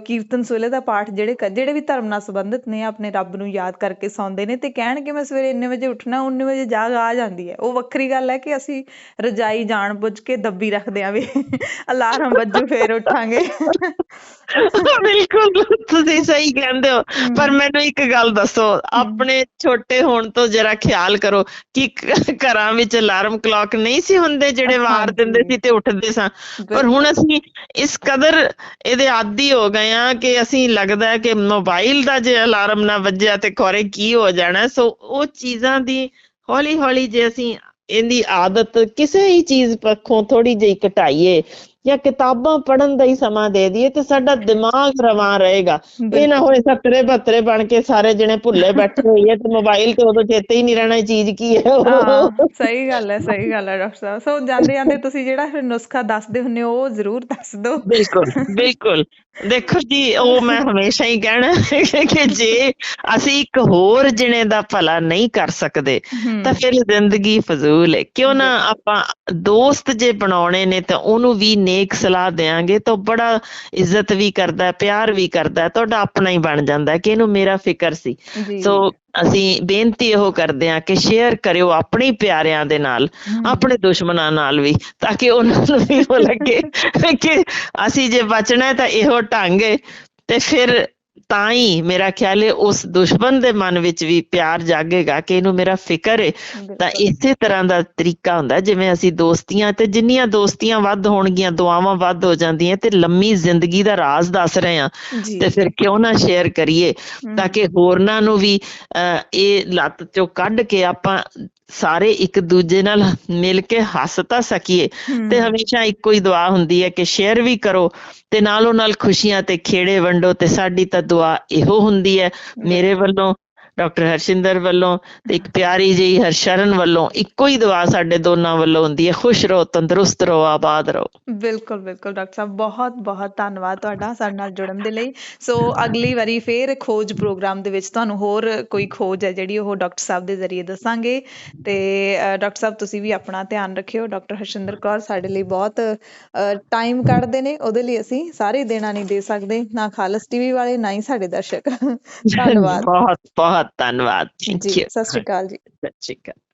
ਕੀਰਤਨ ਸੋਹਲੇ ਦਾ ਪਾਠ ਜਿਹੜੇ ਵੀ ਧਰਮ ਨਾਲ ਸੰਬੰਧਿਤ ਨੇ ਆਪਣੇ ਰੱਬ ਨੂੰ ਯਾਦ ਕਰਕੇ ਸੌਂਦੇ ਨੇ ਤੇ ਕਹਿਣਗੇ ਮੈਂ ਸਵੇਰੇ ਇੰਨੇ ਵਜੇ ਉੱਠਣਾ, 19 ਵਜੇ ਜਾਗ ਆ ਜਾਂਦੀ ਹੈ। ਉਹ ਵੱਖਰੀ ਗੱਲ ਹੈ ਕਿ ਅਸੀਂ ਰਜਾਈ ਜਾਣ ਬੁੱਝ ਕੇ ਦੱਬੀ ਰੱਖਦੇ ਆ ਵੀ ਅਲਾਰਮ ਵੱਜੂ ਫੇਰ ਉੱਠਾਂਗੇ। ਬਿਲਕੁਲ ਤੁਸੀਂ ਸਹੀ ਕਹਿੰਦੇ ਹੋ, ਪਰ ਮੈਨੂੰ ਇੱਕ ਗੱਲ ਦੱਸੋ, ਆਪਣੇ ਛੋਟੇ ਹੋਣ ਤੋਂ ਜਰਾ ਖਿਆਲ ਕਰੋ ਕਿ ਘਰਾਂ ਵਿੱਚ ਅਲਾਰਮ ਕਲੌਕ ਨਹੀਂ ਸੀ ਹੁੰਦੇ ਜਿਹੜੇ ਵਾਰ ਦਿੰਦੇ ਸੀ ਤੇ ਉੱਠਦੇ ਸਾਂ, ਪਰ ਹੁਣ ਅਸੀਂ ਇਸ ਕਦਰ ਇਹਦੇ ਆਦੀ ਹੋ ਗਏ ਆ ਕਿ ਅਸੀਂ ਲੱਗਦਾ ਹੈ ਕਿ ਮੋਬਾਈਲ ਦਾ ਜੇ ਅਲਾਰਮ ਨਾ ਵੱਜਿਆ ਤੇ ਖੌਰੇ ਕੀ ਹੋ ਜਾਣਾ। ਸੋ ਉਹ ਚੀਜ਼ਾਂ ਦੀ ਹੌਲੀ ਹੌਲੀ ਜੇ ਅਸੀਂ ਇਹਦੀ ਆਦਤ ਕਿਸੇ ਹੀ ਚੀਜ਼ ਪੱਖੋਂ ਥੋੜੀ ਜਿਹੀ ਘਟਾਈਏ ਜਾਂ ਕਿਤਾਬਾਂ ਪੜ੍ਹਨ ਦਾ ਹੀ ਸਮਾਂ ਦੇ ਦਈਏ ਤੇ ਸਾਡਾ ਦਿਮਾਗ ਰਵਾਂ ਰਹੇਗਾ। ਇਹ ਨਾ ਹੋਏ 72 ਬਣ ਕੇ ਸਾਰੇ ਜਣੇ ਭੁੱਲੇ ਬੈਠੇ ਹੋਈਏ ਤੇ ਮੋਬਾਈਲ ਤੇ ਉਦੋਂ ਚੇਤੇ ਹੀ ਨਹੀਂ ਰਹਿਣਾ ਚੀਜ਼ ਕੀ ਹੈ। ਸਹੀ ਗੱਲ ਹੈ, ਸਹੀ ਗੱਲ ਹੈ ਡਾਕਟਰ ਸਾਹਿਬ। ਸੋ ਜਾਂਦੇ ਜਾਂਦੇ ਤੁਸੀਂ ਜਿਹੜਾ ਫਿਰ ਨੁਸਖਾ ਦੱਸਦੇ ਹੁੰਦੇ ਹੋ ਉਹ ਜ਼ਰੂਰ ਦੱਸ ਦਿਓ। ਬਿਲਕੁਲ ਬਿਲਕੁਲ, ਦੇਖੋ ਜੀ ਉਹ ਮੈਂ ਹਮੇਸ਼ਾ ਹੀ ਕਹਿਣਾ ਕਿ ਜੇ ਅਸੀਂ ਇੱਕ ਹੋਰ ਜਣੇ ਦਾ ਭਲਾ ਨਹੀਂ ਕਰ ਸਕਦੇ ਤਾਂ ਫਿਰ ਜ਼ਿੰਦਗੀ ਫਜ਼ੂਲ ਹੈ। ਕਿਉਂ ਨਾ ਆਪਾਂ ਦੋਸਤ ਜੇ ਬਣਾਉਣੇ ਨੇ ਤਾਂ ਉਹਨੂੰ ਵੀ ਨੇਕ ਸਲਾਹ ਦਿਆਂਗੇ ਤਾਂ ਬੜਾ ਇੱਜ਼ਤ ਵੀ ਕਰਦਾ, ਪਿਆਰ ਵੀ ਕਰਦਾ, ਤੁਹਾਡਾ ਆਪਣਾ ਹੀ ਬਣ ਜਾਂਦਾ ਕਿ ਇਹਨੂੰ ਮੇਰਾ ਫਿਕਰ ਸੀ। ਸੋ ਅਸੀਂ ਬੇਨਤੀ ਇਹੋ ਕਰਦੇ ਹਾਂ ਕਿ ਸ਼ੇਅਰ ਕਰਿਓ ਆਪਣੇ ਪਿਆਰਿਆਂ ਦੇ ਨਾਲ, ਆਪਣੇ ਦੁਸ਼ਮਣਾਂ ਨਾਲ ਵੀ, ਤਾਂ ਕਿ ਉਹਨਾਂ ਨੂੰ ਵੀ ਉਹ ਲੱਗੇ ਕਿ ਅਸੀਂ ਜੇ ਬਚਣਾ ਤਾਂ ਇਹੋ ਢੰਗ ਹੈ। ਤੇ ਫਿਰ ਤਾਂ ਹੀ ਮੇਰਾ ਖਿਆਲ ਹੈ ਉਸ ਦੁਸ਼ਮਣ ਦੇ ਮਨ ਵਿੱਚ ਵੀ ਪਿਆਰ ਜਾਗੇਗਾ ਕਿ ਇਹਨੂੰ ਮੇਰਾ ਫਿਕਰ ਹੈ। ਤਾਂ ਇਸੇ ਤਰ੍ਹਾਂ ਦਾ ਤਰੀਕਾ ਹੁੰਦਾ ਜਿਵੇਂ ਅਸੀਂ ਦੋਸਤੀਆਂ, ਤੇ ਜਿੰਨੀਆਂ ਦੋਸਤੀਆਂ ਵੱਧ ਹੋਣਗੀਆਂ ਦੁਆਵਾਂ ਵੱਧ ਹੋ ਜਾਂਦੀਆਂ, ਤੇ ਲੰਮੀ ਜ਼ਿੰਦਗੀ ਦਾ ਰਾਜ਼ ਦੱਸ ਰਹੇ ਹਾਂ ਤੇ ਫਿਰ ਕਿਉਂ ਨਾ ਸ਼ੇਅਰ ਕਰੀਏ ਤਾਂ ਕਿ ਹੋਰਨਾਂ ਨੂੰ ਵੀ ਇਹ ਲੱਤ ਚੋਂ ਕੱਢ ਕੇ ਆਪਾਂ ਸਾਰੇ ਇੱਕ ਦੂਜੇ ਨਾਲ ਮਿਲ ਕੇ ਹੱਸ ਤਾਂ ਸਕੀਏ। ਤੇ ਹਮੇਸ਼ਾ ਇੱਕੋ ਹੀ ਦੁਆ ਹੁੰਦੀ ਹੈ ਕਿ ਸ਼ੇਅਰ ਵੀ ਕਰੋ ਤੇ ਨਾਲੋਂ ਨਾਲ ਖੁਸ਼ੀਆਂ ਤੇ ਖੇੜੇ ਵੰਡੋ। ਤੇ ਸਾਡੀ ਤਾਂ ਦੁਆ ਇਹੋ ਹੁੰਦੀ ਹੈ, ਮੇਰੇ ਵੱਲੋਂ, ਡਾਕਟਰ ਹਰਸ਼ਿੰਦਰ ਵੱਲੋਂ ਤੇ ਇੱਕ ਪਿਆਰੀ ਜਿਹੀ ਹਰਸ਼ਰਨ ਵੱਲੋਂ ਇੱਕੋ ਹੀ ਦੁਆ ਸਾਡੇ ਦੋਨਾਂ ਵੱਲੋਂ ਹੁੰਦੀ ਹੈ, ਖੁਸ਼ ਰਹੋ, ਤੰਦਰੁਸਤ ਰਹੋ, ਆਬਾਦ ਰਹੋ। ਬਿਲਕੁਲ ਬਿਲਕੁਲ ਡਾਕਟਰ ਸਾਹਿਬ, ਬਹੁਤ ਬਹੁਤ ਧੰਨਵਾਦ ਤੁਹਾਡਾ ਸਾਡੇ ਨਾਲ ਜੁੜਨ ਦੇ ਲਈ। ਸੋ ਅਗਲੀ ਵਾਰੀ ਫੇਰ ਖੋਜ ਪ੍ਰੋਗਰਾਮ ਦੇ ਵਿੱਚ ਤੁਹਾਨੂੰ ਹੋਰ ਕੋਈ ਖੋਜ ਹੈ ਜਿਹੜੀ ਉਹ ਡਾਕਟਰ ਸਾਹਿਬ ਦੇ ਜ਼ਰੀਏ ਦੱਸਾਂਗੇ। ਤੇ ਡਾਕਟਰ ਸਾਹਿਬ ਤੁਸੀਂ ਵੀ ਆਪਣਾ ਧਿਆਨ ਰੱਖਿਓ। ਡਾਕਟਰ ਹਰਸ਼ਿੰਦਰ ਕੌਰ ਸਾਡੇ ਲਈ ਬਹੁਤ ਟਾਈਮ ਕੱਢਦੇ ਨੇ, ਉਹਦੇ ਲਈ ਅਸੀਂ ਸਾਰੇ ਦੇਣਾ ਨਹੀਂ ਦੇ ਸਕਦੇ, ਨਾ ਖਾਲਸ ਟੀਵੀ ਵਾਲੇ ਨਾ ਹੀ ਸਾਡੇ ਦਰਸ਼ਕ। ਧੰਨਵਾਦ, ਬਹੁਤ ਬਹੁਤ ਧੰਨਵਾਦ। ਜੀ ਸਤਿ ਸ਼੍ਰੀ ਅਕਾਲ ਜੀ। ਸਤਿ ਸ਼੍ਰੀ ਅਕਾਲ।